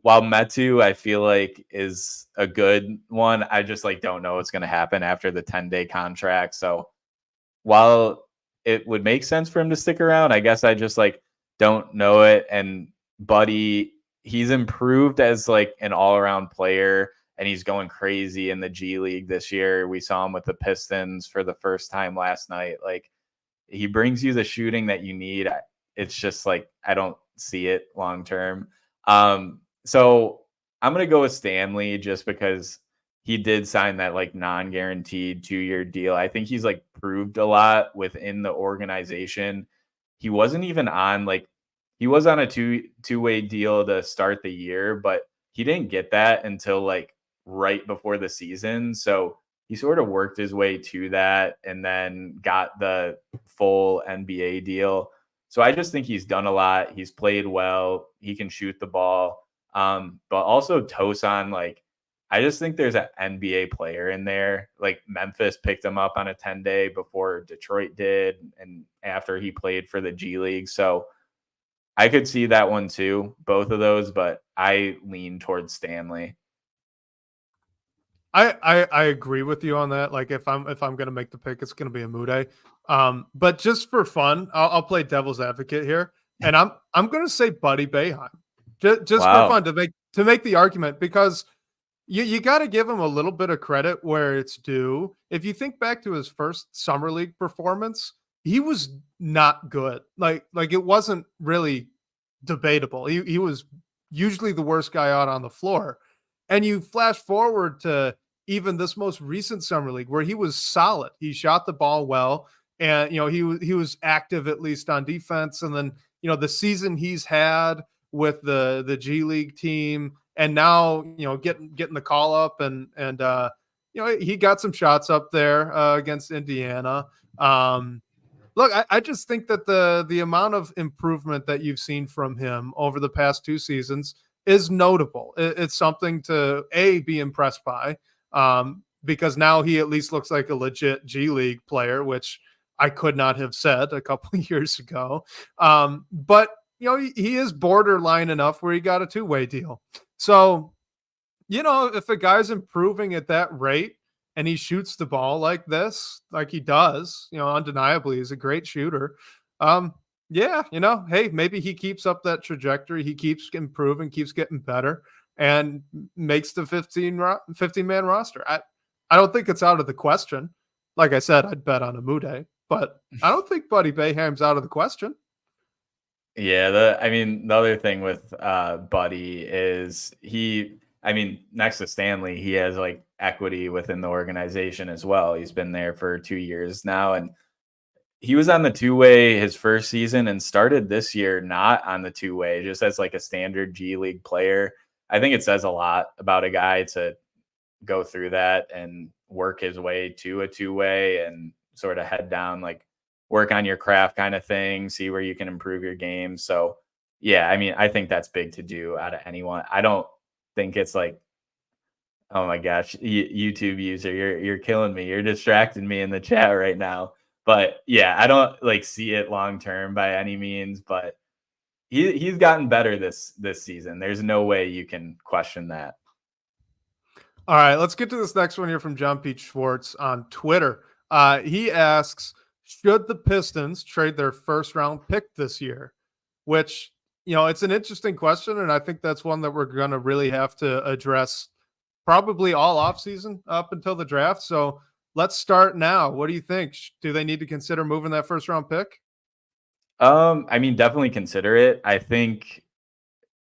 S2: While Metu, I feel like, is a good one, I just like don't know what's going to happen after the 10-day contract. So while it would make sense for him to stick around, I guess I just like don't know it. And Buddy, he's improved as like an all-around player, and he's going crazy in the G League this year. We saw him with the Pistons for the first time last night. Like, he brings you the shooting that you need. It's just like I don't see it long term. So I'm gonna go with Stanley just because he did sign that like non-guaranteed 2-year deal. I think he's like proved a lot within the organization. He wasn't even on like he was on a two-way deal to start the year, but he didn't get that until like right before the season. So he sort of worked his way to that and then got the full NBA deal. So I just think he's done a lot. He's played well. He can shoot the ball. But also Tosan, like, I just think there's an NBA player in there. Like, Memphis picked him up on a 10-day before Detroit did, and after he played for the G League. So I could see that one too, both of those, but I lean towards Stanley.
S1: I agree with you on that. Like, if I'm gonna make the pick, it's gonna be Amude. But just for fun, I'll play devil's advocate here, and I'm gonna say Buddy Boeheim, just
S2: Wow.
S1: for fun to make the argument, because you got to give him a little bit of credit where it's due. If you think back to his first summer league performance, he was not good. Like it wasn't really debatable. He was usually the worst guy out on the floor. And you flash forward to even this most recent summer league where he was solid. He shot the ball well, and he was active at least on defense. And then the season he's had with the G League team, and now getting the call up, and he got some shots up there against Indiana. Look, I just think that the amount of improvement that you've seen from him over the past 2 seasons is notable. It's something to be impressed by, because now he at least looks like a legit G League player, which I could not have said a couple of years ago. But he is borderline enough where he got a 2-way deal. So, if a guy's improving at that rate and he shoots the ball like this, like he does, undeniably he's a great shooter. Yeah, hey, maybe he keeps up that trajectory. He keeps improving, keeps getting better, and makes the 15-man roster. I don't think it's out of the question. Like I said, I'd bet on Amude, but I don't think Buddy Boeheim's out of the question.
S2: Yeah, the other thing with Buddy is next to Stanley, he has like equity within the organization as well. He's been there for 2 years now, and he was on the 2-way his first season and started this year not on the 2-way, just as like a standard G League player. I think it says a lot about a guy to go through that and work his way to a 2-way and sort of head down, like work on your craft kind of thing, see where you can improve your game. So yeah, I think that's big to do out of anyone. I don't think it's like, oh my gosh, YouTube user, you're killing me. You're distracting me in the chat right now. But yeah, I don't like see it long term by any means, but he's gotten better this season. There's no way you can question that.
S1: All right, let's get to this next one here from John Pete Schwartz on Twitter. He asks, should the Pistons trade their first-round pick this year? Which, it's an interesting question, and I think that's one that we're going to really have to address probably all offseason up until the draft. So let's start now. What do you think? Do they need to consider moving that first-round pick?
S2: Definitely consider it. I think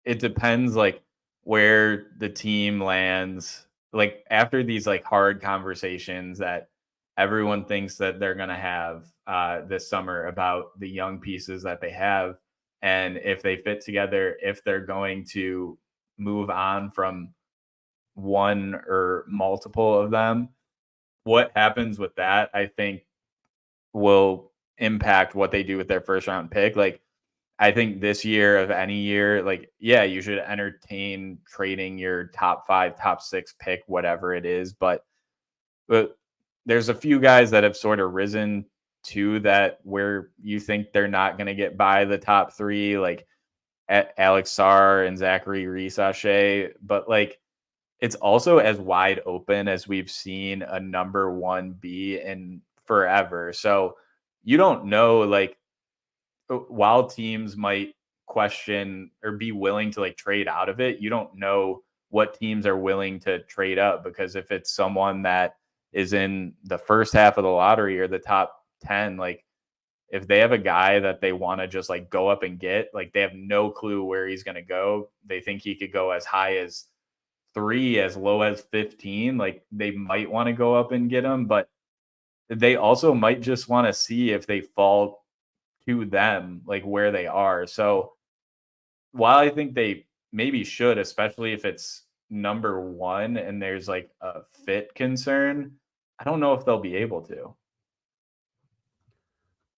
S2: it depends, like, where the team lands, like after these like hard conversations that everyone thinks that they're going to have this summer about the young pieces that they have, and if they fit together, if they're going to move on from one or multiple of them, what happens with that, I think, will impact what they do with their first round pick. Like, I think this year of any year, like, yeah, you should entertain trading your top 5, top 6 pick, whatever it is. But there's a few guys that have sort of risen to that where you think they're not going to get by the top 3, like Alex Sarr and Zachary Reese-Sachet. But like, it's also as wide open as we've seen a number 1 be in forever. So you don't know, like, while teams might question or be willing to like trade out of it, you don't know what teams are willing to trade up, because if it's someone that is in the first half of the lottery or the top 10, like if they have a guy that they want to just like go up and get, like they have no clue where he's going to go. They think he could go as high as 3, as low as 15. Like they might want to go up and get him, but they also might just want to see if they fall to them, like where they are. So while I think they maybe should, especially if it's number 1 and there's like a fit concern, I don't know if they'll be able to.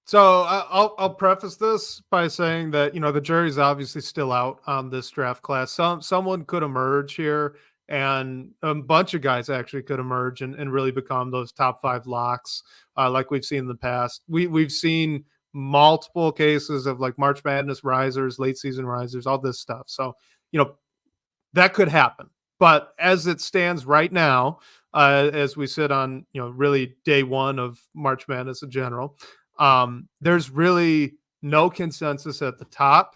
S1: So I'll preface this by saying that, you know, the jury's obviously still out on this draft class. Someone could emerge here, and a bunch of guys actually could emerge and really become those top 5 locks, like we've seen in the past. We've seen multiple cases of like March Madness risers, late season risers, all this stuff. So, you know, that could happen. But as it stands right now, as we sit on, you know, really day 1 of March Madness in general, there's really no consensus at the top.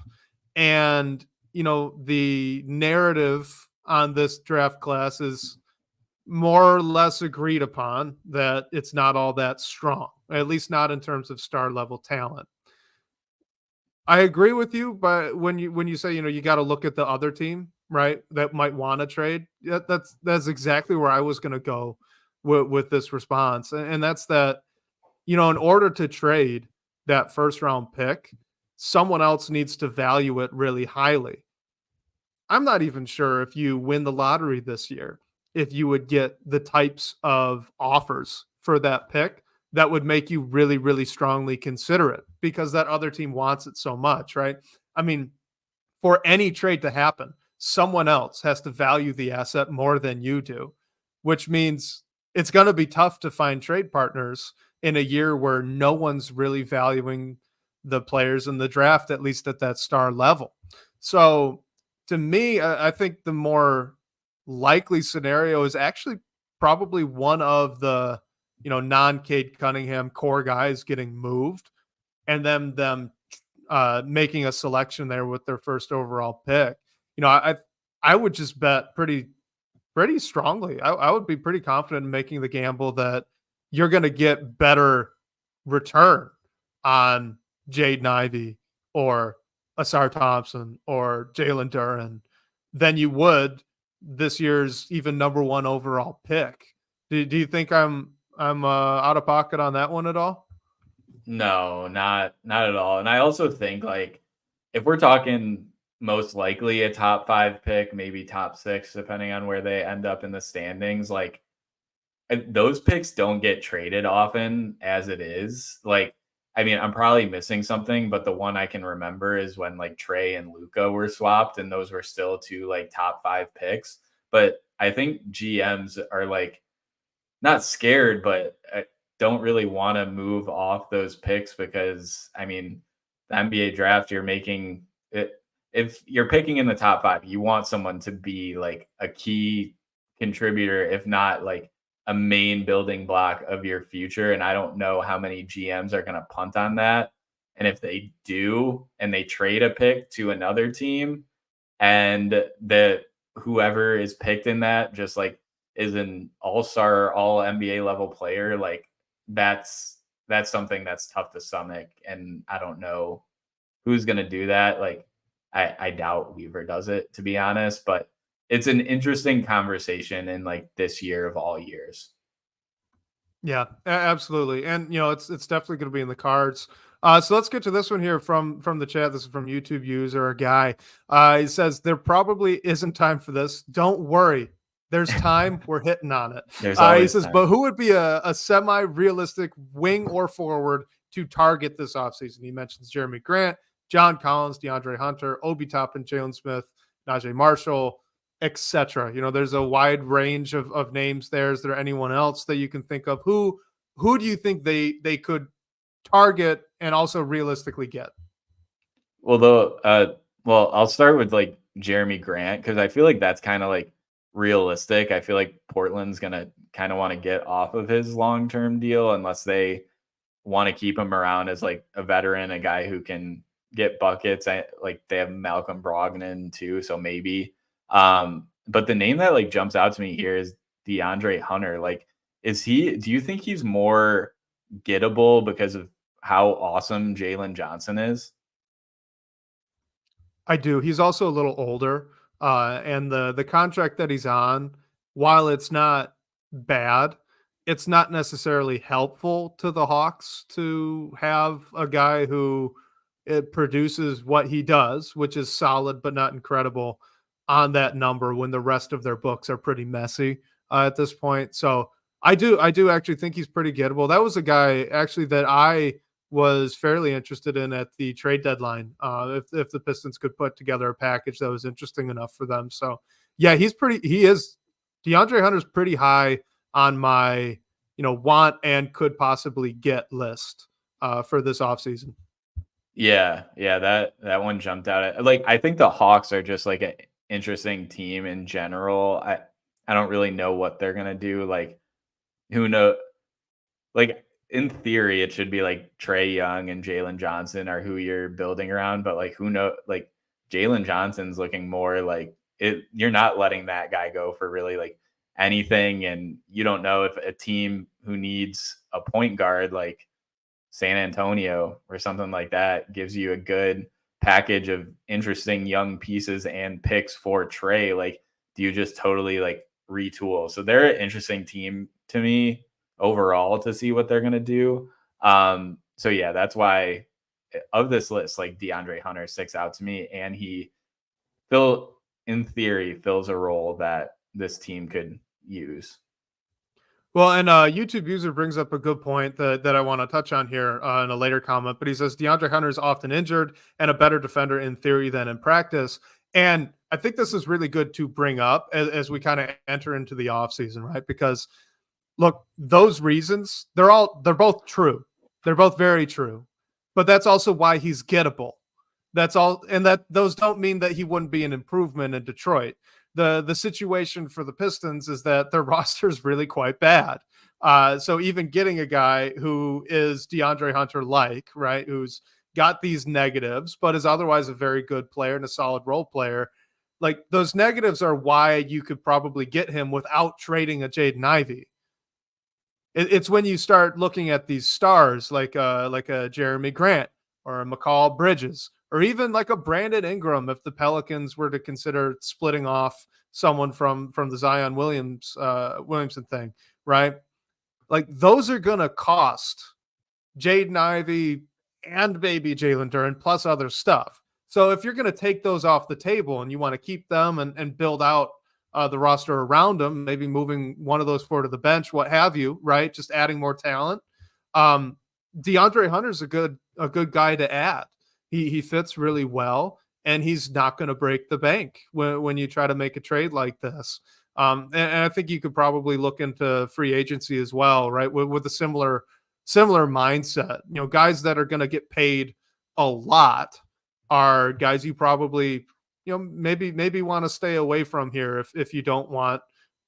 S1: And, you know, the narrative on this draft class is more or less agreed upon that it's not all that strong, at least not in terms of star level talent. I agree with you, but when you say, you know, you got to look at the other team, right, that might want to trade. Yeah, that's exactly where I was going to go with this response, and that's that, you know, in order to trade that first round pick, someone else needs to value it really highly. I'm not even sure if you win the lottery this year, if you would get the types of offers for that pick that would make you really, really strongly consider it, because that other team wants it so much, right? I mean, for any trade to happen, someone else has to value the asset more than you do, which means it's going to be tough to find trade partners in a year where no one's really valuing the players in the draft, at least at that star level. So to me, I think the more likely scenario is actually probably one of the, you know, non-Cade Cunningham core guys getting moved, and them making a selection there with their first overall pick. You know, I would just bet pretty strongly. I would be pretty confident in making the gamble that you're going to get better return on Jaden Ivey or Asar Thompson or Jalen Duren than you would this year's even number 1 overall pick. Do you think I'm out of pocket on that one at all?
S2: No, not at all. And I also think, like, if we're talking most likely a top 5 pick, maybe top 6, depending on where they end up in the standings, like, those picks don't get traded often as it is. Like, I mean, I'm probably missing something, but the one I can remember is when like Trey and Luca were swapped, and those were still 2 like top 5 picks. But I think GMs are like not scared, but don't really want to move off those picks, because I mean, the NBA draft, you're making it. If you're picking in the top 5, you want someone to be like a key contributor, if not like a main building block of your future. And I don't know how many GMs are going to punt on that. And if they do, and they trade a pick to another team, and the whoever is picked in that just like is an all-star, all NBA level player, like that's something that's tough to stomach. And I don't know who's going to do that. Like, I doubt Weaver does it, to be honest, but it's an interesting conversation in like this year of all years.
S1: Yeah, absolutely. And it's definitely going to be in the cards. So let's get to this one here from the chat. This is from YouTube user, a guy. He says there probably isn't time for this. Don't worry. There's time. We're hitting on it.
S2: There's
S1: He
S2: always
S1: says,
S2: time.
S1: but who would be a semi-realistic wing or forward to target this offseason? He mentions Jeremy Grant, John Collins, DeAndre Hunter, Obi Toppin, Jalen Smith, Najee Marshall, etc. There's a wide range of names there. Is there anyone else that you can think of? Who do you think they could target and also realistically get?
S2: Well, I'll start with like Jeremy Grant, because I feel like that's kind of like realistic. I feel like Portland's gonna kind of want to get off of his long-term deal unless they want to keep him around as like a veteran, a guy who can get buckets. Like they have Malcolm Brogdon too, so maybe. But the name that like jumps out to me here is DeAndre Hunter. Like, do you think he's more gettable because of how awesome Jalen Johnson is?
S1: I do. He's also a little older, and the contract that he's on, while it's not bad, it's not necessarily helpful to the Hawks to have a guy who it produces what he does, which is solid but not incredible, on that number when the rest of their books are pretty messy at this point. So I do actually think he's pretty gettable. That was a guy actually that I was fairly interested in at the trade deadline. If the Pistons could put together a package that was interesting enough for them. So yeah, DeAndre Hunter's pretty high on my, want and could possibly get list for this offseason.
S2: Yeah, that one jumped out. Like, I think the Hawks are just like an interesting team in general. I don't really know what they're gonna do. Like, who know? Like, in theory, it should be like Trae Young and Jalen Johnson are who you're building around, but like, who know? Like, Jalen Johnson's looking more like it. You're not letting that guy go for really like anything, and you don't know if a team who needs a point guard like San Antonio or something like that gives you a good package of interesting young pieces and picks for Trae. Like, do you just totally like retool? So they're an interesting team to me overall to see what they're going to do. So yeah, that's why of this list, like DeAndre Hunter sticks out to me, and he in theory fills a role that this team could use.
S1: Well, and YouTube user brings up a good point that I want to touch on here in a later comment, but he says DeAndre Hunter is often injured and a better defender in theory than in practice. And I think this is really good to bring up as we kind of enter into the offseason, right? Because look, those reasons, they're both true. They're both very true. But that's also why he's gettable. That's all. And those don't mean that he wouldn't be an improvement in Detroit. The situation for the Pistons is that their roster is really quite bad. So even getting a guy who is DeAndre Hunter-like, right, who's got these negatives, but is otherwise a very good player and a solid role player, like those negatives are why you could probably get him without trading a Jaden Ivey. It's when you start looking at these stars like a Jeremy Grant or a McCall Bridges, or even like a Brandon Ingram, if the Pelicans were to consider splitting off someone from the Zion Williamson thing, right? Like those are going to cost Jaden Ivey and maybe Jalen Duren plus other stuff. So if you're going to take those off the table and you want to keep them and build out the roster around them, maybe moving one of those four to the bench, what have you, right? Just adding more talent. DeAndre Hunter's a good guy to add. He fits really well, and he's not going to break the bank when you try to make a trade like this. And I think you could probably look into free agency as well, right? With a similar mindset. Guys that are going to get paid a lot are guys you probably, maybe want to stay away from here if you don't want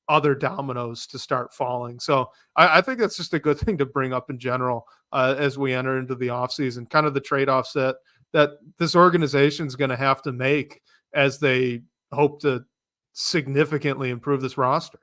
S1: other dominoes to start falling. So I think that's just a good thing to bring up in general as we enter into the offseason, kind of the trade-offs that this organization is going to have to make as they hope to significantly improve this roster.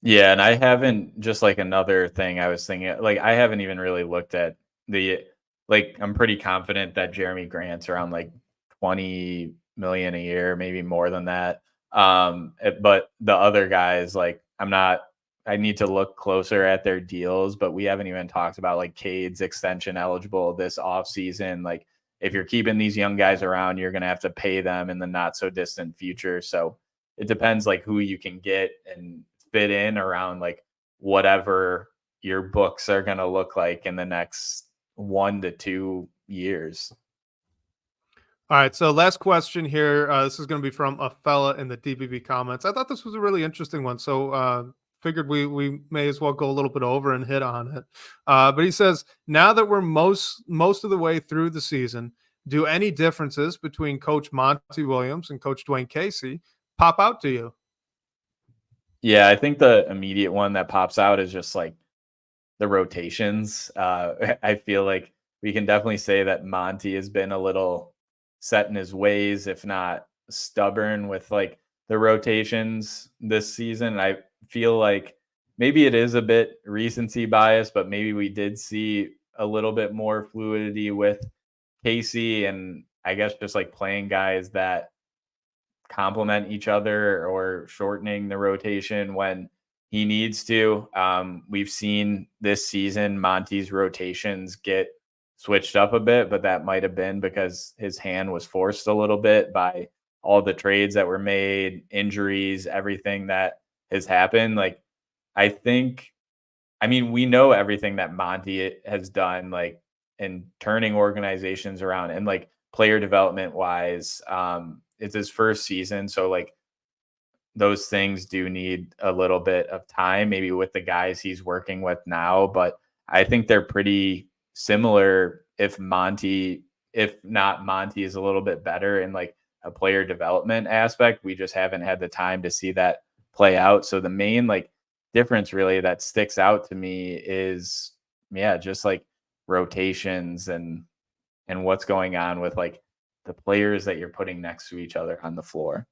S2: Yeah, and I haven't, just like another thing I was thinking, like I haven't even really looked at I'm pretty confident that Jeremy Grant's around like 20 million a year, maybe more than that. But the other guys, like I need to look closer at their deals, but we haven't even talked about like Cade's extension eligible this offseason. Like if you're keeping these young guys around, you're going to have to pay them in the not so distant future. So it depends like who you can get and fit in around like whatever your books are going to look like in the next 1 to 2 years.
S1: All right, so last question here. This is going to be from a fella in the DBB comments. I thought this was a really interesting one, so figured we may as well go a little bit over and hit on it. But he says, now that we're most of the way through the season, do any differences between Coach Monty Williams and Coach Dwayne Casey pop out to you?
S2: Yeah, I think the immediate one that pops out is just like the rotations. I feel like we can definitely say that Monty has been a little set in his ways, if not stubborn with like the rotations this season. I feel like maybe it is a bit recency bias, but maybe we did see a little bit more fluidity with Casey, and I guess just like playing guys that complement each other or shortening the rotation when he needs to. We've seen this season Monty's rotations get switched up a bit, but that might have been because his hand was forced a little bit by all the trades that were made, injuries, everything that has happened. Like, I mean, we know everything that Monty has done, like in turning organizations around and like player development wise. It's his first season. So like those things do need a little bit of time, maybe with the guys he's working with now, but I think they're pretty similar if not Monty is a little bit better in like a player development aspect. We just haven't had the time to see that play out. So the main like difference really that sticks out to me is just like rotations and what's going on with like the players that you're putting next to each other on the floor.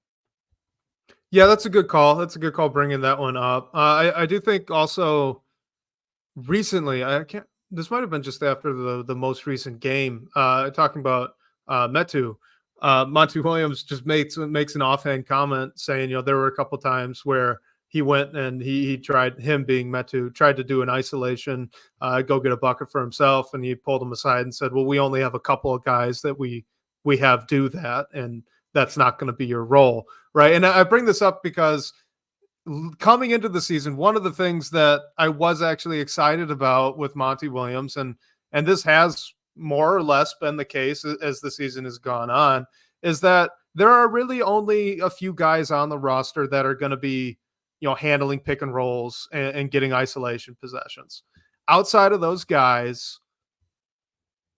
S1: Yeah, that's a good call. That's a good call bringing that one up. I do think also recently, this might have been just after the most recent game, talking about Metu. Monty Williams just makes an offhand comment saying, there were a couple times where he went and he tried, him being Metu, tried to do an isolation, go get a bucket for himself, and he pulled him aside and said, well, we only have a couple of guys that we have do that, and that's not going to be your role, right? And I bring this up because coming into the season, one of the things that I was actually excited about with Monty Williams, and this has more or less been the case as the season has gone on, is that there are really only a few guys on the roster that are going to be, handling pick and rolls and getting isolation possessions. Outside of those guys,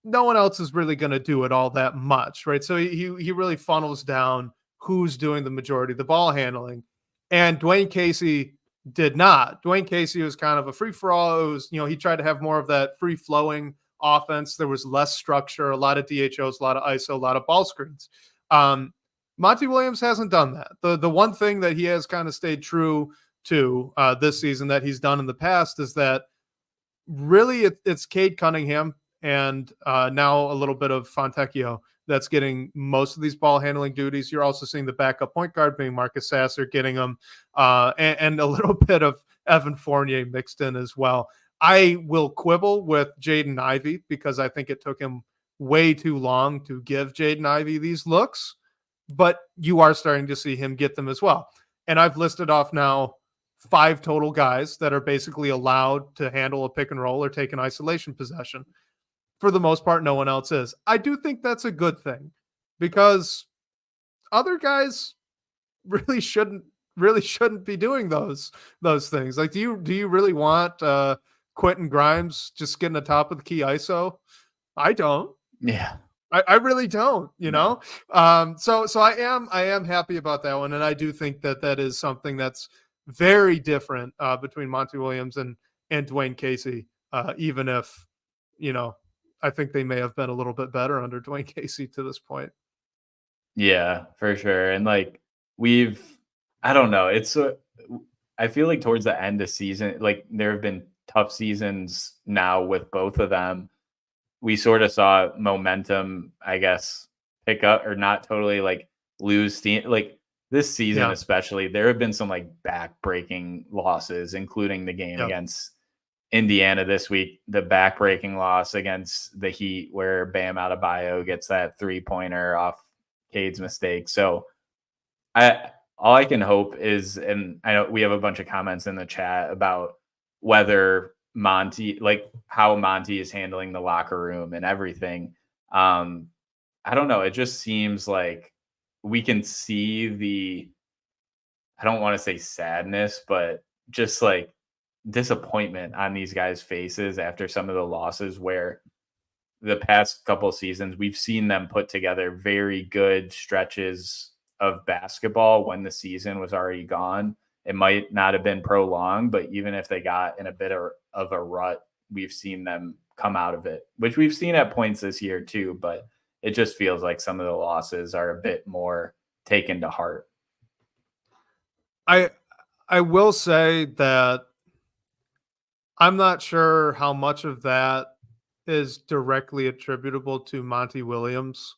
S1: no one else is really going to do it all that much, right? So he really funnels down who's doing the majority of the ball handling. And Dwayne Casey did not. Dwayne Casey was kind of a free-for-all. It was, he tried to have more of that free-flowing offense. There was less structure, a lot of DHOs, a lot of ISO, a lot of ball screens. Monty Williams hasn't done that. The one thing that he has kind of stayed true to this season that he's done in the past is that really it's Cade Cunningham and now a little bit of Fontecchio that's getting most of these ball handling duties. You're also seeing the backup point guard being Marcus Sasser getting them, and a little bit of Evan Fournier mixed in as well. I will quibble with Jaden Ivey because I think it took him way too long to give Jaden Ivey these looks, but you are starting to see him get them as well. And I've listed off now 5 total guys that are basically allowed to handle a pick and roll or take an isolation possession. For the most part, no one else is. I do think that's a good thing because other guys really shouldn't be doing those things. Like, do you really want Quentin Grimes just getting the top of the key ISO? I don't.
S2: Yeah.
S1: I really don't, know? So I am happy about that one. And I do think that is something that's very different between Monty Williams and Dwayne Casey, even if, I think they may have been a little bit better under Dwayne Casey to this point.
S2: Yeah, for sure. And like I don't know. I feel like towards the end of season, like there have been tough seasons now with both of them. We sort of saw momentum, I guess, pick up or not totally like lose steam. Like this season
S1: Yeah.
S2: especially, there have been some like back-breaking losses, including the game
S1: Yep.
S2: against Indiana this week, the back-breaking loss against the Heat where Bam Adebayo gets that three-pointer off Cade's mistake. So all I can hope is, and I know we have a bunch of comments in the chat about whether Monty, like how Monty is handling the locker room and everything. I don't know. It just seems like we can see I don't want to say sadness, but just like disappointment on these guys' faces after some of the losses where the past couple seasons we've seen them put together very good stretches of basketball when the season was already gone. It might not have been prolonged, but even if they got in a bit of a rut, we've seen them come out of it, which we've seen at points this year too, but it just feels like some of the losses are a bit more taken to heart.
S1: I will say that I'm not sure how much of that is directly attributable to Monty Williams.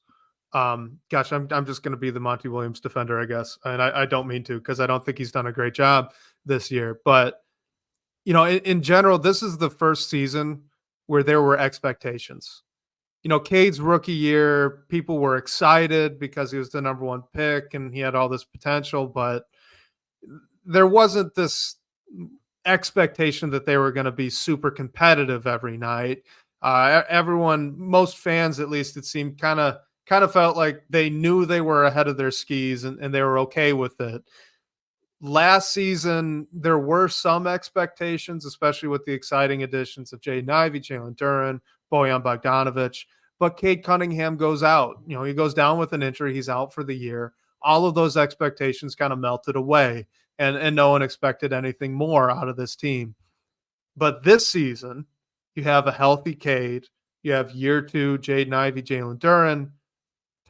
S1: Gosh, I'm just going to be the Monty Williams defender, I guess, and I don't mean to, because I don't think he's done a great job this year. But in general, this is the first season where there were expectations. Cade's rookie year, people were excited because he was the number one pick and he had all this potential, but there wasn't this expectation that they were going to be super competitive every night. Most fans, at least, it seemed kind of felt like they knew they were ahead of their skis and they were okay with it. Last season, there were some expectations, especially with the exciting additions of Jaden Ivey, Jalen Duren, Bojan Bogdanovic. But Cade Cunningham goes out. He goes down with an injury. He's out for the year. All of those expectations kind of melted away, and no one expected anything more out of this team. But this season, you have a healthy Cade. You have year 2, Jaden Ivey, Jalen Duren,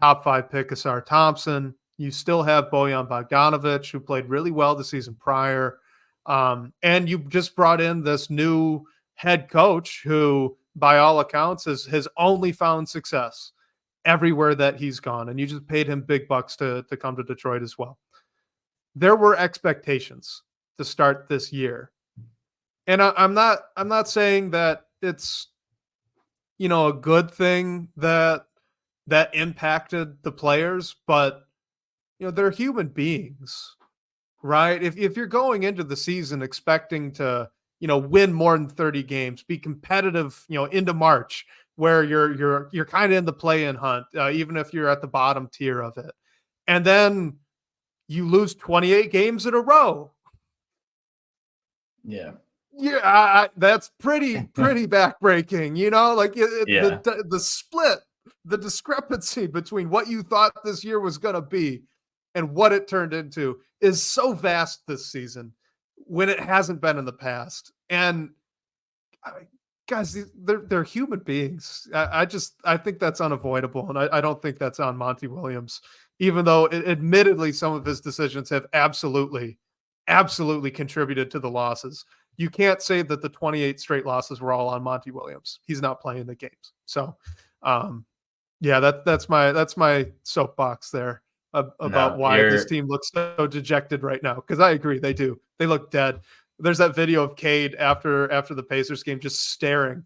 S1: top 5 pick Asar Thompson. You still have Bojan Bogdanovic, who played really well the season prior. And you just brought in this new head coach who, by all accounts, has only found success everywhere that he's gone. And you just paid him big bucks to come to Detroit as well. There were expectations to start this year. And I'm not saying that it's, a good thing that impacted the players, but they're human beings, right? If you're going into the season expecting to, win more than 30 games, be competitive, into March, where you're kind of in the play-in hunt, even if you're at the bottom tier of it, and then you lose 28 games in a row.
S2: Yeah.
S1: Yeah, that's pretty backbreaking, the split, the discrepancy between what you thought this year was going to be and what it turned into is so vast this season when it hasn't been in the past. And guys, they're human beings. I think that's unavoidable. And I don't think that's on Monty Williams, even though admittedly some of his decisions have absolutely contributed to the losses. You can't say that the 28 straight losses were all on Monty Williams. He's not playing the games. So, yeah, that's my soapbox there about why this team looks so dejected right now. Because I agree, they do. They look dead. There's that video of Cade after the Pacers game, just staring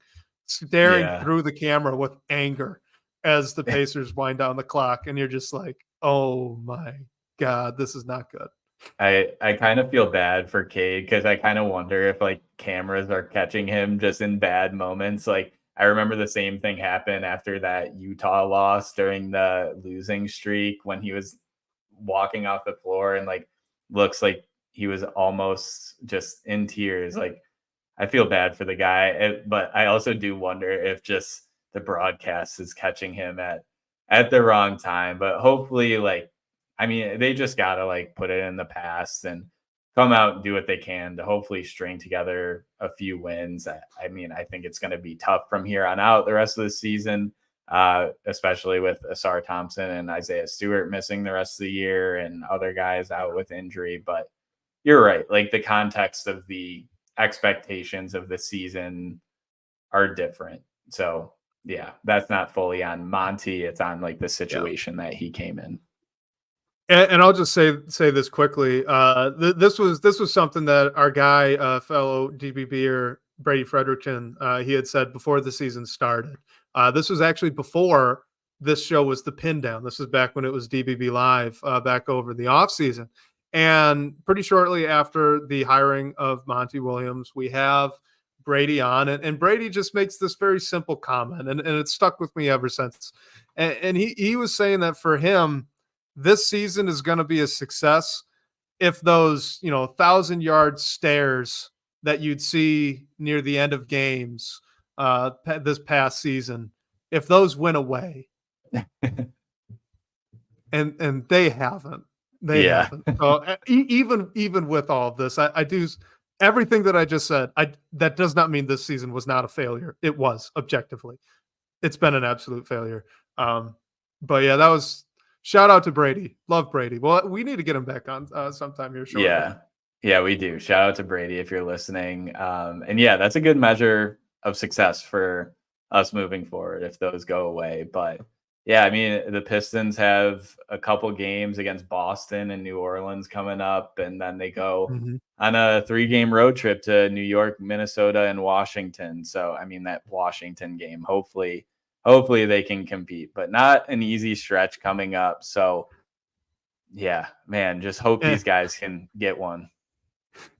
S1: through the camera with anger as the Pacers wind down the clock, and you're just like, oh my God, this is not good.
S2: I kind of feel bad for Cade because I kind of wonder if like cameras are catching him just in bad moments. Like I remember the same thing happened after that Utah loss during the losing streak when he was walking off the floor and like looks like he was almost just in tears. Like I feel bad for the guy, but I also do wonder if just the broadcast is catching him at the wrong time. But hopefully, like, I mean, they just got to like put it in the past and come out and do what they can to hopefully string together a few wins. I mean, I think it's going to be tough from here on out the rest of the season, especially with Asar Thompson and Isaiah Stewart missing the rest of the year and other guys out with injury. But you're right. Like the context of the expectations of the season are different. So yeah, that's not fully on Monty. It's on like the situation that he came in.
S1: And I'll just say this quickly. This was something that our guy, fellow DBBer Brady Frederickson, he had said before the season started. This was actually before this show was the Pindown. This was back when it was DBB Live, back over the offseason. And pretty shortly after the hiring of Monty Williams, we have Brady on it. And Brady just makes this very simple comment, and it's stuck with me ever since. And he was saying that for him, this season is going to be a success if those, 1,000-yard stares that you'd see near the end of games this past season, if those went away. and they haven't. They haven't. So even with all of this, I do everything that I just said. That does not mean this season was not a failure. It was objectively. It's been an absolute failure. But yeah, that was. Shout out to Brady. Love Brady. Well, we need to get him back on sometime here shortly.
S2: Yeah, we do. Shout out to Brady if you're listening. And yeah, that's a good measure of success for us moving forward if those go away. But yeah, I mean, the Pistons have a couple games against Boston and New Orleans coming up, and then they go on a 3-game road trip to New York, Minnesota, and Washington. So, I mean, that Washington game, hopefully they can compete, but not an easy stretch coming up. So yeah, man, just hope these guys can get one.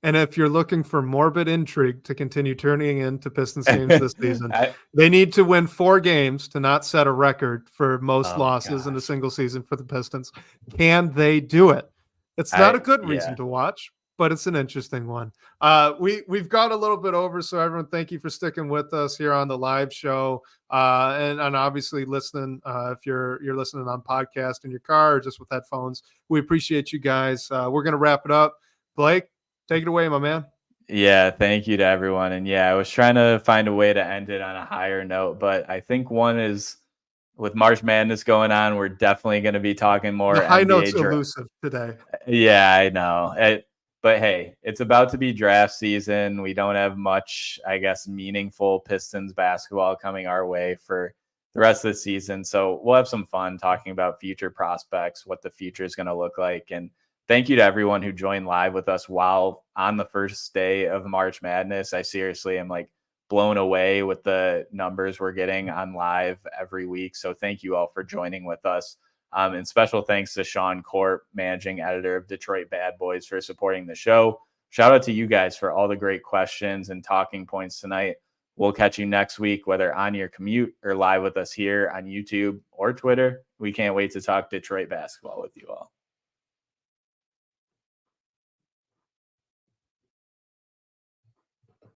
S1: And if you're looking for morbid intrigue to continue turning into Pistons games this season, they need to win 4 games to not set a record for most losses in a single season for the Pistons. Can they do it? It's not a good reason to watch, but it's an interesting one. We've got a little bit over, so everyone, thank you for sticking with us here on the live show, and obviously listening. If you're listening on podcast in your car or just with headphones, we appreciate you guys. We're gonna wrap it up. Blake, take it away, my man.
S2: Yeah, thank you to everyone. And yeah, I was trying to find a way to end it on a higher note, but I think one is with March Madness going on, we're definitely going to be talking more.
S1: The high note's elusive today.
S2: Yeah, I know. But hey, it's about to be draft season. We don't have much, I guess, meaningful Pistons basketball coming our way for the rest of the season. So we'll have some fun talking about future prospects, what the future is going to look like. And thank you to everyone who joined live with us while on the first day of March Madness. I seriously am like blown away with the numbers we're getting on live every week. So thank you all for joining with us. And special thanks to Sean Corp, managing editor of Detroit Bad Boys, for supporting the show. Shout out to you guys for all the great questions and talking points tonight. We'll catch you next week, whether on your commute or live with us here on YouTube or Twitter. We can't wait to talk Detroit basketball with you all.